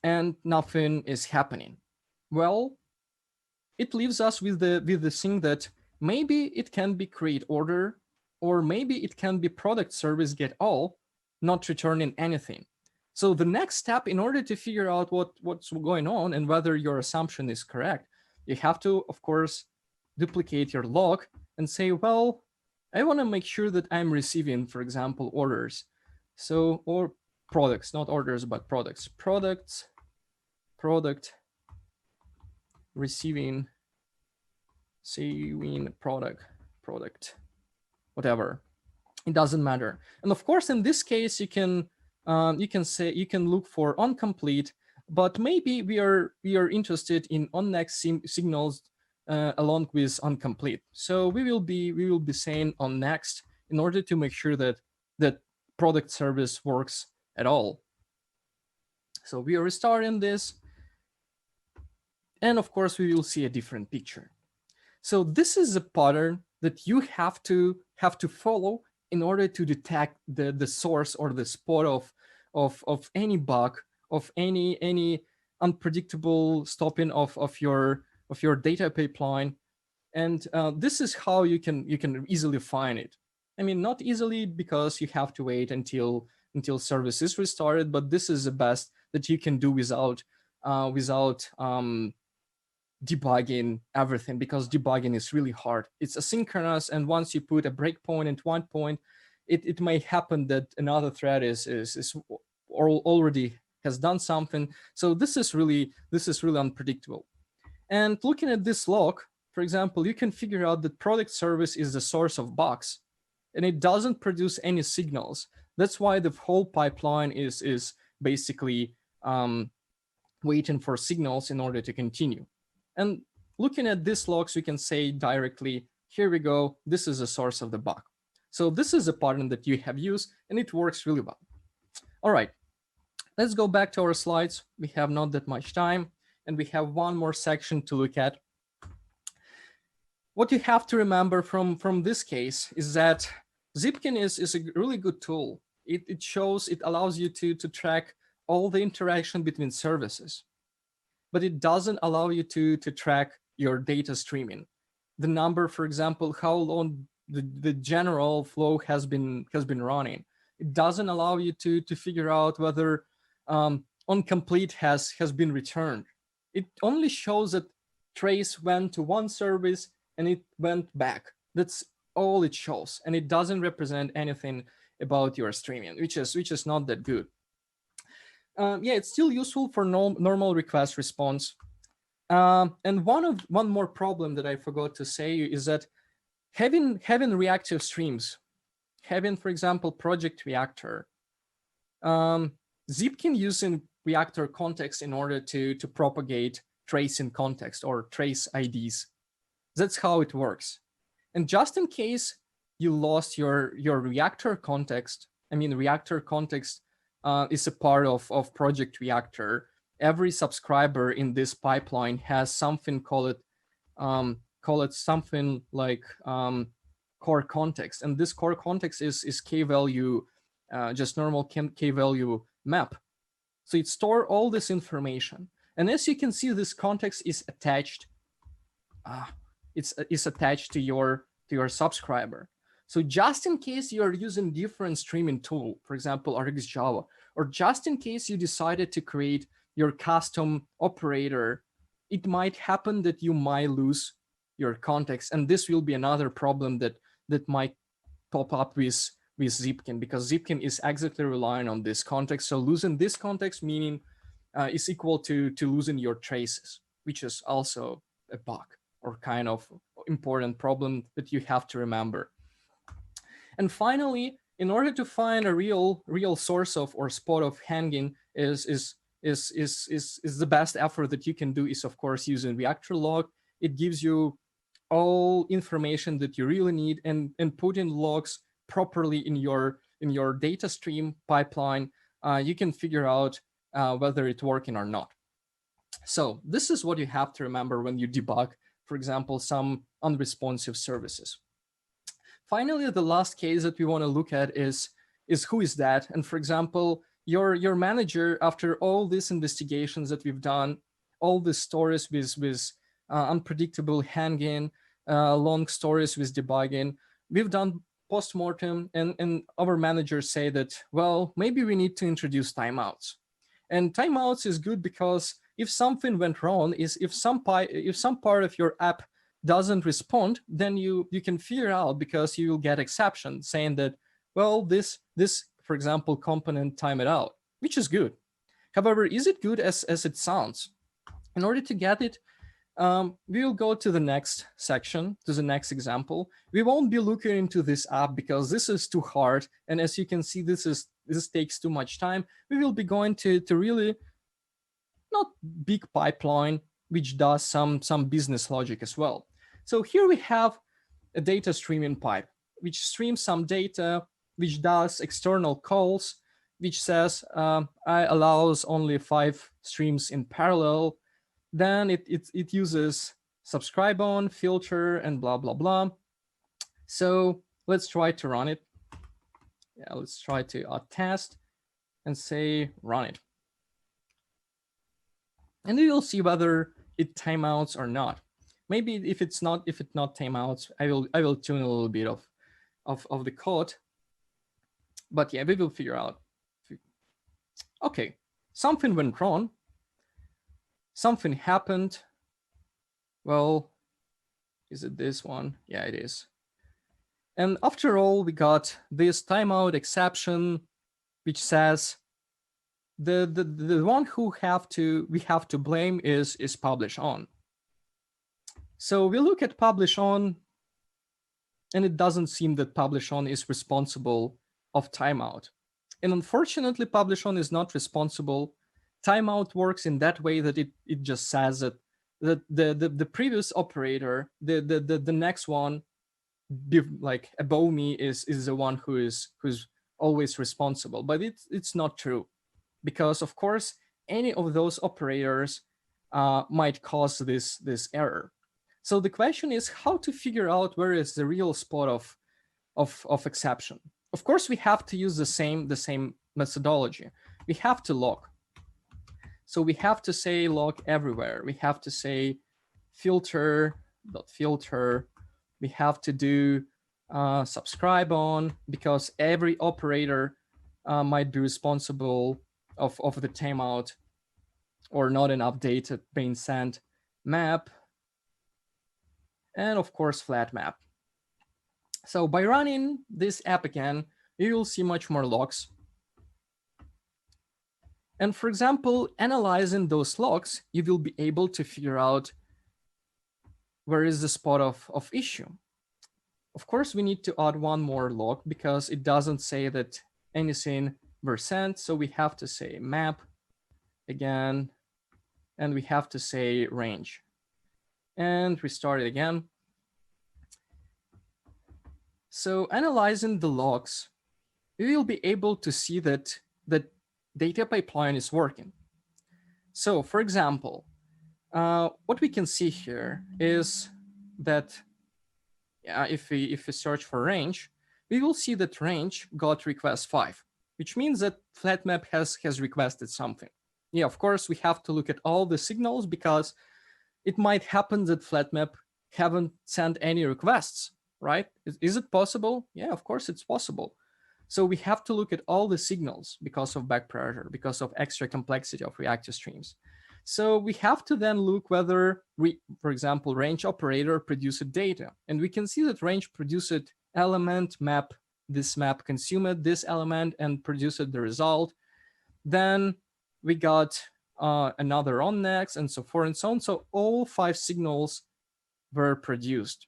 and nothing is happening. Well, it leaves us with the thing that maybe it can be create order, or maybe it can be product service get all, not returning anything. So the next step, in order to figure out what's going on and whether your assumption is correct, you have to, of course, duplicate your log and say, well, I want to make sure that I'm receiving, for example, orders. So, or products, not orders, but products. Product, receiving product, whatever. It doesn't matter. And of course, in this case, you can look for onComplete, but maybe we are interested in onNext signals along with onComplete. So we will be saying onNext in order to make sure that product service works at all. So we are restarting this, and of course we will see a different picture. So this is a pattern that you have to follow in order to detect the source or the spot of any bug, of any unpredictable stopping of your data pipeline. And this is how you can easily find it. I mean, not easily, because you have to wait until service is restarted, but this is the best that you can do without debugging everything, because debugging is really hard. It's asynchronous, and once you put a breakpoint at one point, it may happen that another thread is already has done something. So this is really unpredictable. And looking at this log, for example, you can figure out that product service is the source of bugs, and it doesn't produce any signals. That's why the whole pipeline is basically waiting for signals in order to continue. And looking at these logs, we can say directly, here we go, this is the source of the bug. So this is a pattern that you have used, and it works really well. All right, let's go back to our slides. We have not that much time, and we have one more section to look at. What you have to remember from this case is that Zipkin is a really good tool. It allows you to track all the interaction between services, but it doesn't allow you to track your data streaming. The number, for example, how long the general flow has been running. It doesn't allow you to figure out whether onComplete has been returned. It only shows that trace went to one service and it went back. That's all it shows, and it doesn't represent anything about your streaming, which is not that good. Yeah, it's still useful for normal request response. And one more problem that I forgot to say is that having reactive streams, having, for example, project reactor, Zipkin using reactor context in order to propagate trace in context or trace IDs. That's how it works. And just in case you lost your reactor context, I mean, reactor context is a part of Project Reactor. Every subscriber in this pipeline has something, call it something like core context. And this core context is k-value, just normal k-value map. So it stores all this information. And as you can see, this context is attached. It's attached to your subscriber. So just in case you're using different streaming tool, for example, RxJava, or just in case you decided to create your custom operator, it might happen that you might lose your context. And this will be another problem that might pop up with Zipkin, because Zipkin is exactly relying on this context. So losing this context meaning is equal to losing your traces, which is also a bug or kind of important problem that you have to remember. And finally, in order to find a real source of or spot of hanging is the best effort that you can do is, of course, using Reactor log. It gives you all information that you really need, and putting logs properly in your data stream pipeline, you can figure out whether it's working or not. So this is what you have to remember when you debug, for example, some unresponsive services. Finally, the last case that we want to look at is who is that? And for example, your manager, after all these investigations that we've done, all the stories with unpredictable hanging, long stories with debugging, we've done postmortem, and our managers say that, well, maybe we need to introduce timeouts. And timeouts is good because if something went wrong, if some part of your app doesn't respond, then you can figure out, because you will get exception saying that, well, this for example component time it out, which is good. However, is it good as it sounds? In order to get it, we will go to the next section, to the next example. We won't be looking into this app because this is too hard, and as you can see, this takes too much time. We will be going to really not big pipeline, which does some business logic as well. So here we have a data streaming pipe, which streams some data, which does external calls, which says I allows only 5 streams in parallel. Then it uses subscribe on, filter, and blah, blah, blah. So let's try to run it. Yeah, let's try to test and say run it. And we will see whether it timeouts or not. Maybe if it's not timeouts, I will tune a little bit of the code. But yeah, we will figure out. Okay, something went wrong. Something happened. Well, is it this one? Yeah, it is. And after all, we got this timeout exception, which says the one who we have to blame is publish on. So we look at publish on, and it doesn't seem that publish on is responsible of timeout. And unfortunately, publish on is not responsible. Timeout works in that way that it just says that the previous operator, the next one, like above me, is the one who's always responsible. But it's not true, because of course any of those operators might cause this error. So the question is how to figure out where is the real spot of exception. Of course, we have to use the same methodology. We have to log. So we have to say log everywhere. We have to say filter.filter. We have to do subscribe on, because every operator might be responsible of the timeout or not an updated being sent map. And of course, flat map. So by running this app again, you will see much more logs. And for example, analyzing those logs, you will be able to figure out where is the spot of issue. Of course, we need to add one more log because it doesn't say that anything were sent. So we have to say map again, and we have to say range. And restart it again. So analyzing the logs, we will be able to see that the data pipeline is working. So for example, what we can see here is that if we search for range, we will see that range got request 5, which means that FlatMap has requested something. Yeah, of course, we have to look at all the signals because it might happen that FlatMap haven't sent any requests, right? Is it possible? Yeah, of course it's possible. So we have to look at all the signals because of back pressure, because of extra complexity of reactive streams. So we have to then look whether, for example, range operator produced data. And we can see that range produced element map, this map consumed this element and produced the result. Then we got another on next and so forth and so on. So all 5 signals were produced.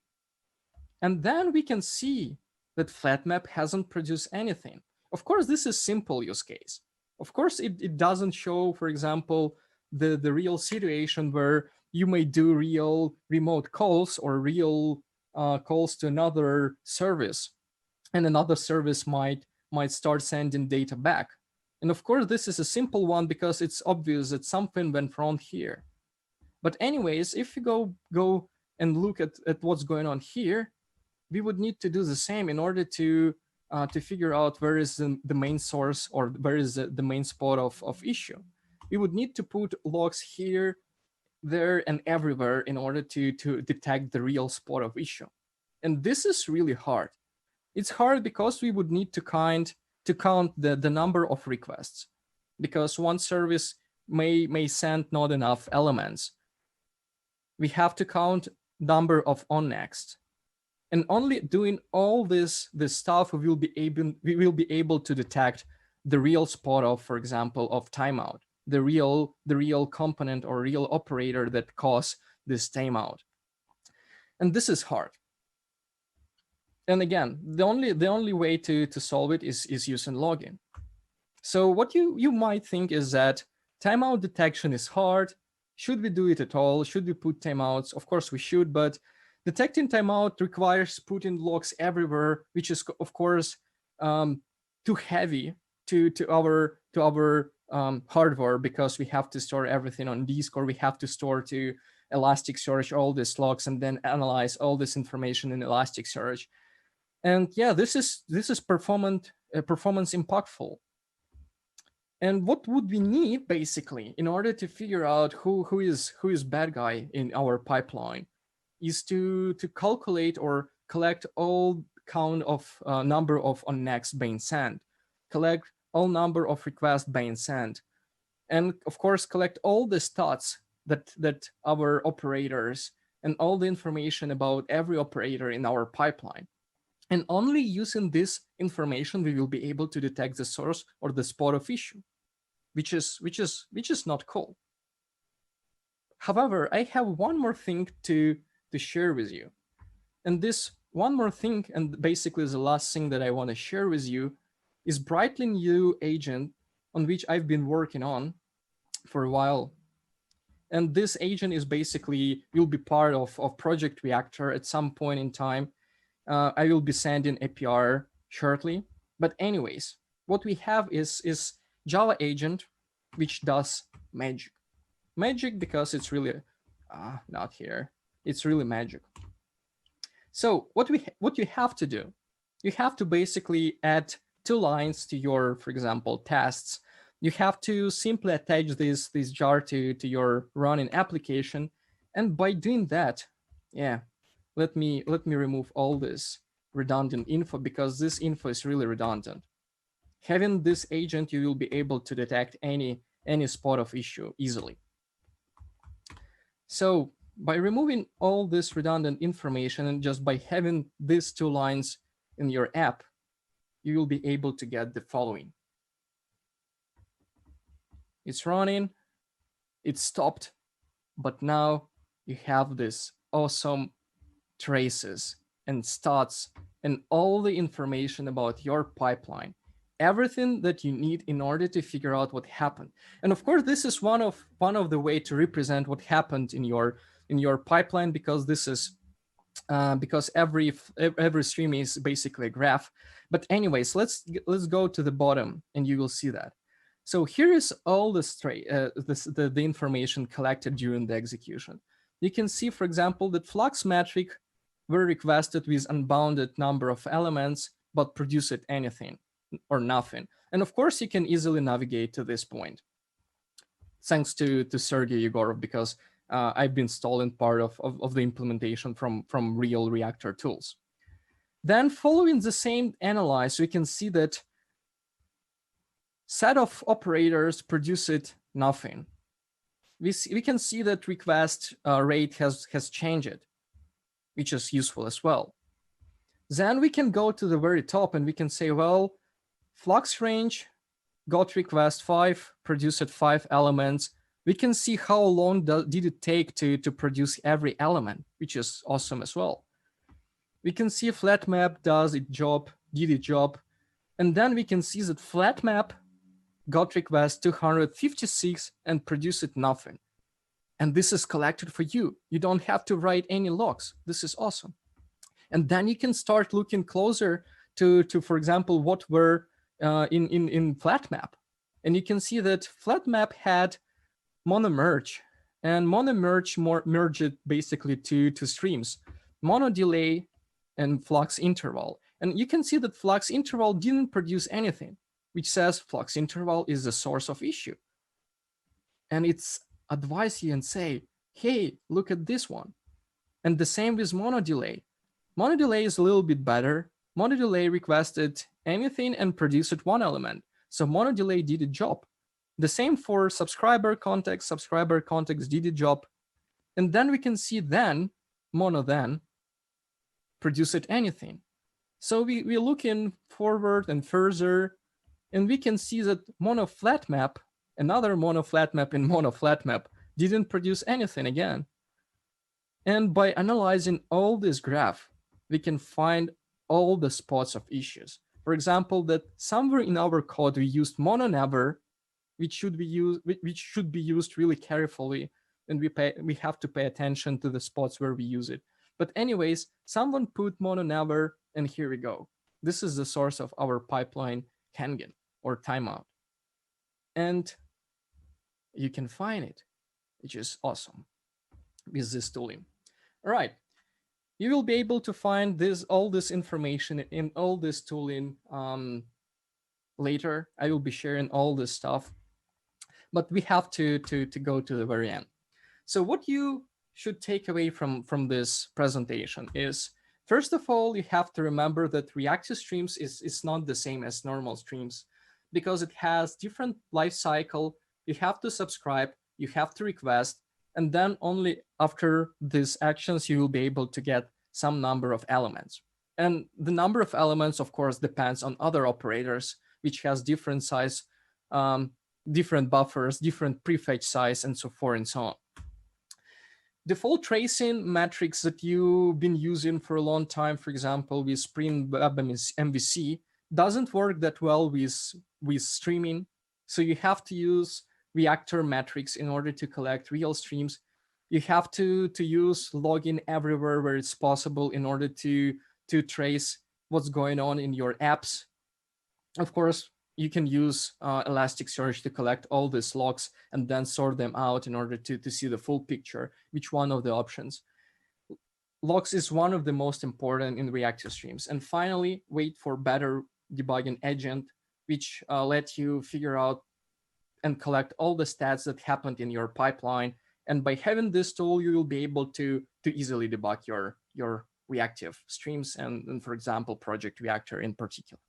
And then we can see that FlatMap hasn't produced anything. Of course, this is simple use case. Of course, it doesn't show, for example, the real situation where you may do real remote calls or real calls to another service, and another service might start sending data back. And of course, this is a simple one because it's obvious that something went wrong here. But anyways, if you go and look at what's going on here, we would need to do the same in order to figure out where is the main source or where is the main spot of issue. We would need to put logs here, there, and everywhere in order to detect the real spot of issue. And this is really hard. It's hard because we would need to count the number of requests, because one service may send not enough elements. We have to count number of on next. And only doing all this stuff, we will be able to detect the real spot of, for example, of timeout, the real component or real operator that caused this timeout. And this is hard. And again, the only way to solve it is using logging. So what you might think is that timeout detection is hard. Should we do it at all? Should we put timeouts? Of course we should, but detecting timeout requires putting logs everywhere, which is of course too heavy to our hardware, because we have to store everything on disk, or we have to store to Elasticsearch all these logs and then analyze all this information in Elasticsearch. And yeah, this is performance impactful. And what would we need basically in order to figure out who is bad guy in our pipeline is to calculate or collect all count of number of on next being sent, collect all number of requests being sent, and of course collect all the stats that our operators and all the information about every operator in our pipeline. And only using this information we will be able to detect the source or the spot of issue, which is not cool. However, I have one more thing to share with you. And this one more thing, and basically the last thing that I want to share with you, is brightly new agent on which I've been working on for a while. And this agent is basically will be part of Project Reactor at some point in time. I will be sending a PR shortly. But anyways, what we have is Java agent, which does magic. Magic because it's really not here. It's really magic. So what you have to do, you have to basically add 2 lines to your, for example, tests. You have to simply attach this jar to your running application, and by doing that, yeah, let me remove all this redundant info, because this info is really redundant. Having this agent, you will be able to detect any spot of issue easily. So by removing all this redundant information and just by having these 2 lines in your app, you will be able to get the following. It's running, it stopped, but now you have this awesome traces and stats and all the information about your pipeline, everything that you need in order to figure out what happened. And of course, this is one of the way to represent what happened in your pipeline, because this is because every stream is basically a graph. But anyways, let's go to the bottom and you will see that. So here is all the information collected during the execution. You can see, for example, that flux metric were requested with unbounded number of elements, but produced anything or nothing. And of course, you can easily navigate to this point. Thanks to Sergey Yegorov, because I've been stolen part of the implementation from real Reactor tools. Then following the same analyze, we can see that set of operators produced nothing. We can see that request rate has changed, which is useful as well. Then we can go to the very top and we can say, well, flux range got request 5, produced 5 elements. We can see how long did it take to produce every element, which is awesome as well. We can see flat map did its job. And then we can see that flat map got request 256 and produced nothing. And this is collected for you. You don't have to write any logs. This is awesome. And then you can start looking closer to for example, what were in flat map. And you can see that flat map had mono merge, and mono merge merged basically two streams, mono delay and flux interval. And you can see that flux interval didn't produce anything, which says flux interval is the source of issue. And it's advise you and say, hey, look at this one. And the same with mono delay. Mono delay is a little bit better. Mono delay requested anything and produced 1 element. So mono delay did a job. The same for subscriber context did a job. And then we can see then, mono then, produced anything. So we're looking forward and further, and we can see that mono flat map, another mono flat map in mono flat map, didn't produce anything again. And by analyzing all this graph, we can find all the spots of issues. For example, that somewhere in our code we used mono never, which should be used really carefully, and we have to pay attention to the spots where we use it. But anyways, someone put mono never, and here we go. This is the source of our pipeline hanging or timeout. And you can find it, which is awesome with this tooling. All right, you will be able to find all this information in all this tooling later. I will be sharing all this stuff, but we have to go to the very end. So what you should take away from this presentation is, first of all, you have to remember that reactive streams is not the same as normal streams, because it has different life cycle. You have to subscribe, you have to request, and then only after these actions you will be able to get some number of elements. And the number of elements, of course, depends on other operators, which has different size, different buffers, different prefetch size, and so forth and so on. Default tracing metrics that you've been using for a long time, for example, with Spring Web MVC, doesn't work that well with streaming. So you have to use Reactor metrics in order to collect real streams. You have to use login everywhere where it's possible in order to trace what's going on in your apps. Of course, you can use Elasticsearch to collect all these logs and then sort them out in order to see the full picture, which one of the options. Logs is one of the most important in reactive streams. And finally, wait for better debugging agent, which let you figure out and collect all the stats that happened in your pipeline. And by having this tool, you will be able to easily debug your reactive streams and for example, Project Reactor in particular.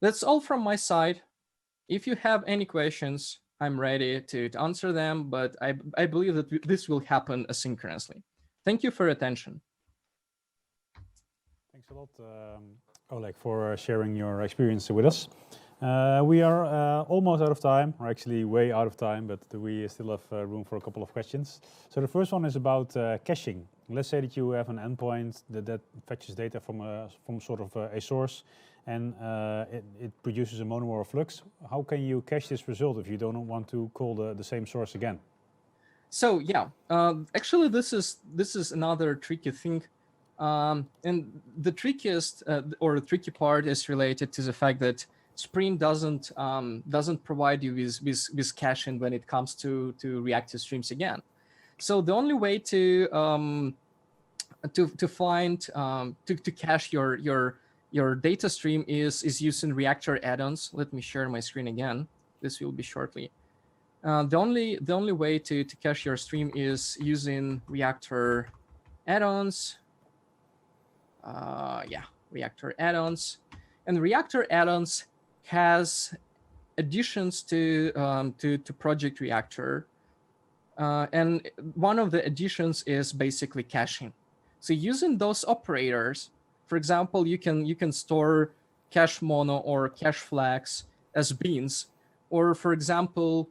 That's all from my side. If you have any questions, I'm ready to answer them, but I believe that this will happen asynchronously. Thank you for your attention. Thanks a lot, Oleg, for sharing your experience with us. We are almost out of time, or actually way out of time, but we still have room for a couple of questions. So the first one is about caching. Let's say that you have an endpoint that fetches data from sort of a source, and it produces a mono or a flux. How can you cache this result if you don't want to call the same source again? So yeah, actually this is another tricky thing. And the trickiest or the tricky part is related to the fact that Spring doesn't provide you with caching when it comes to reactive streams again. So the only way to find to cache your data stream is using Reactor add-ons. Let me share my screen again. This will be shortly. The only way to cache your stream is using Reactor add-ons. Reactor add-ons, and Reactor add-ons has additions to Project Reactor, and one of the additions is basically caching. So using those operators, for example, you can store cache mono or cache flags as beans, or for example,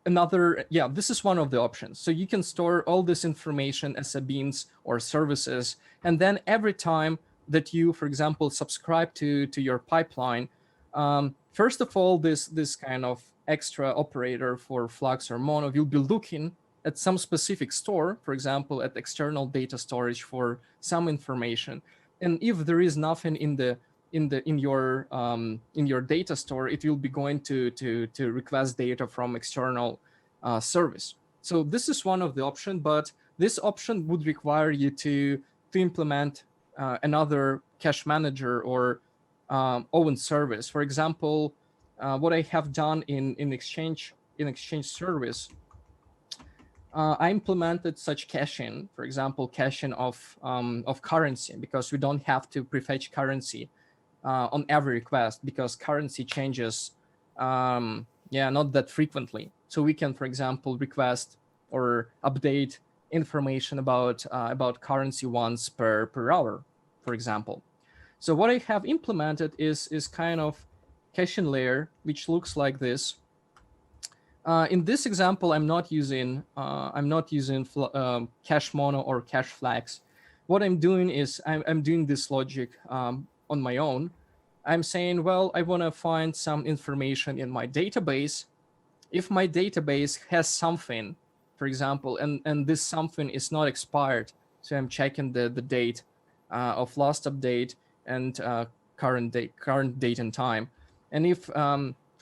this is one of the options. So you can store all this information as a beans or services, and then every time that you, for example, subscribe to your pipeline, first of all, this kind of extra operator for flags or mono will be looking at some specific store, for example, at external data storage for some information, and if there is nothing in your data store, it will be going to request data from external service. So this is one of the options, but this option would require you to implement another cache manager or own service. For example, what I have done in Exchange service, I implemented such caching, for example, caching of currency, because we don't have to prefetch currency on every request, because currency changes not that frequently. So we can, for example, request or update information about currency once per hour, for example. So what I have implemented is kind of caching layer, which looks like this. In this example, I'm not using cache mono or cache flags. What I'm doing is I'm doing this logic on my own. I'm saying, well, I want to find some information in my database. If my database has something, for example, and this something is not expired, so I'm checking the date of last update and current date and time. And if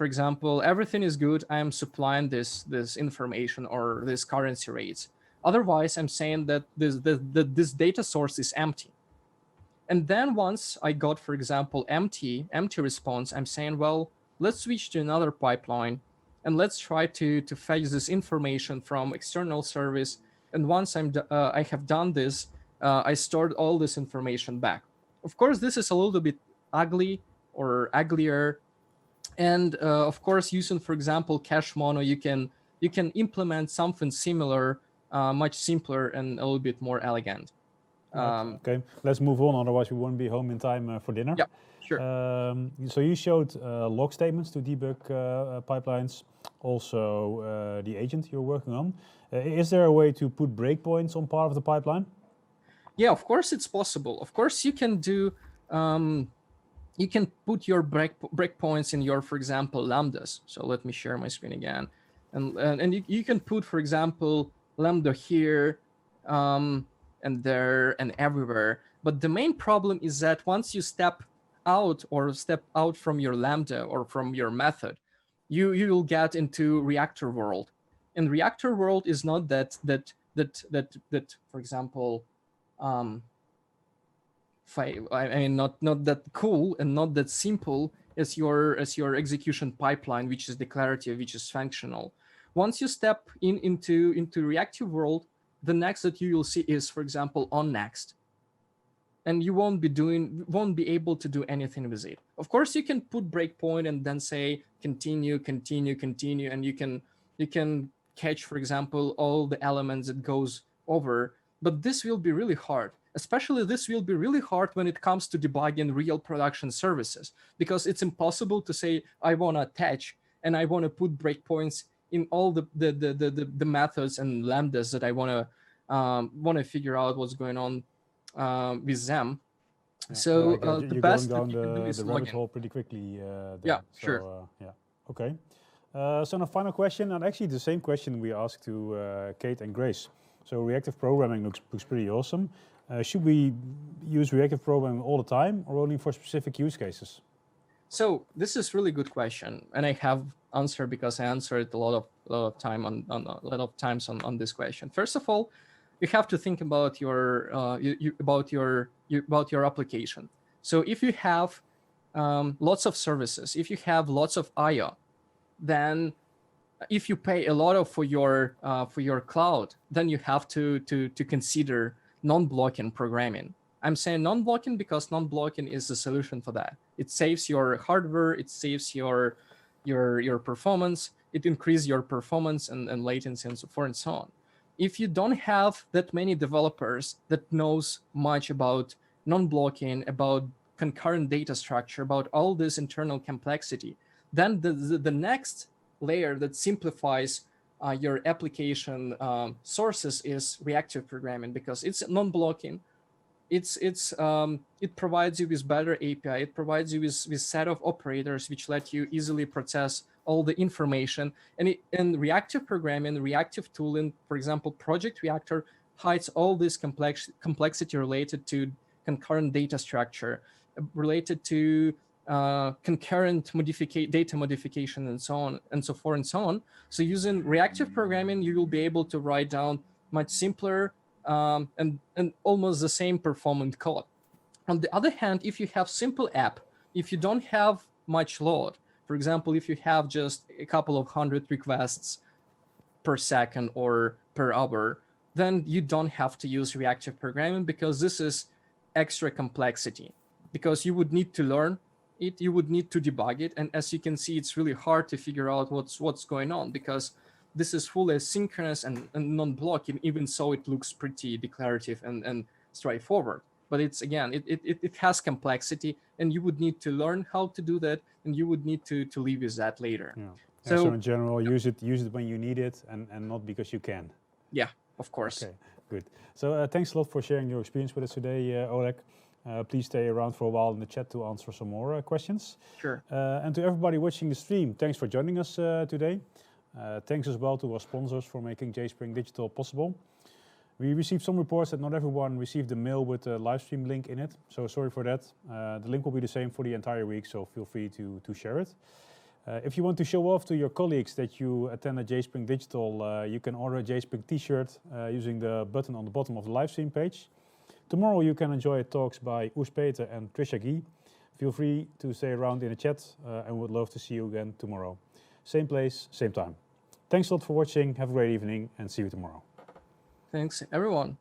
for example, everything is good, I'm supplying this information or this currency rates. Otherwise, I'm saying that this data source is empty. And then once I got, for example, empty response, I'm saying, well, let's switch to another pipeline and let's try to fetch this information from external service. And once I have done this, I stored all this information back. Of course, this is a little bit ugly or uglier. And of course, using, for example, cache mono, you can implement something similar, much simpler and a little bit more elegant. Okay, let's move on. Otherwise, we won't be home in time for dinner. Yeah, sure. So you showed log statements to debug pipelines, also the agent you're working on. Is there a way to put breakpoints on part of the pipeline? Yeah, of course it's possible. Of course you can do. You can put your breakpoints in your, for example, lambdas. So let me share my screen again, and you can put, for example, lambda here, and there and everywhere. But the main problem is that once you step out from your lambda or from your method, you will get into Reactor world, and Reactor world is not that for example. I mean, not that cool and not that simple as your execution pipeline, which is declarative, which is functional. Once you step into reactive world, the next that you will see is, for example, on next, and you won't be able to do anything with it. Of course, you can put breakpoint and then say continue, and you can catch, for example, all the elements that goes over, but this will be really hard. Especially this will be really hard when it comes to debugging real production services, because it's impossible to say, I want to attach and I want to put breakpoints in all the methods and lambdas that I want to figure out what's going on with them. Yeah, so you're best going down that you can do is the rabbit login. hole pretty quickly. Yeah, so, sure. yeah, okay. So now final question, and actually the same question we asked to Kate and Grace. So reactive programming looks pretty awesome. Should we use reactive programming all the time or only for specific use cases? So this is really good question, and I have answered because I answered a lot of times on this question. First of all, you have to think about your about your application. So if you have lots of services, if you have lots of I/O, then if you pay a lot for your cloud, then you have to consider non-blocking programming. I'm saying non-blocking because non-blocking is the solution for that. It saves your hardware, it saves your performance, it increases your performance and latency and so forth and so on. If you don't have that many developers that knows much about non-blocking, about concurrent data structure, about all this internal complexity, then the next layer that simplifies your application sources is reactive programming, because it's non-blocking. It provides you with better API. It provides you with set of operators which let you easily process all the information. And reactive programming, reactive tooling, for example, Project Reactor hides all this complexity related to concurrent data structure, related to concurrent data modification, and so on and so forth and so on. So using reactive programming, you will be able to write down much simpler and almost the same performant code. On the other hand, if you have simple app, if you don't have much load, for example, if you have just a couple of 100 requests per second or per hour, then you don't have to use reactive programming, because this is extra complexity, because you would need to learn it, you would need to debug it, and as you can see, it's really hard to figure out what's going on, because this is fully asynchronous and non-blocking, even so it looks pretty declarative and straightforward. But it's, again, it has complexity, and you would need to learn how to do that, and you would need to live with that later. Yeah. So in general, use it when you need it, and not because you can. Yeah, of course. Okay, good. So thanks a lot for sharing your experience with us today, Oleh. Please stay around for a while in the chat to answer some more questions. Sure. And to everybody watching the stream, thanks for joining us today. Thanks as well to our sponsors for making JSpring Digital possible. We received some reports that not everyone received the mail with the live stream link in it, so sorry for that. The link will be the same for the entire week, so feel free to share it. If you want to show off to your colleagues that you attended JSpring Digital, you can order a JSpring t-shirt using the button on the bottom of the live stream page. Tomorrow you can enjoy talks by Urs Peter and Trisha Guy. Feel free to stay around in the chat, and would love to see you again tomorrow. Same place, same time. Thanks a lot for watching, have a great evening, and see you tomorrow. Thanks, everyone.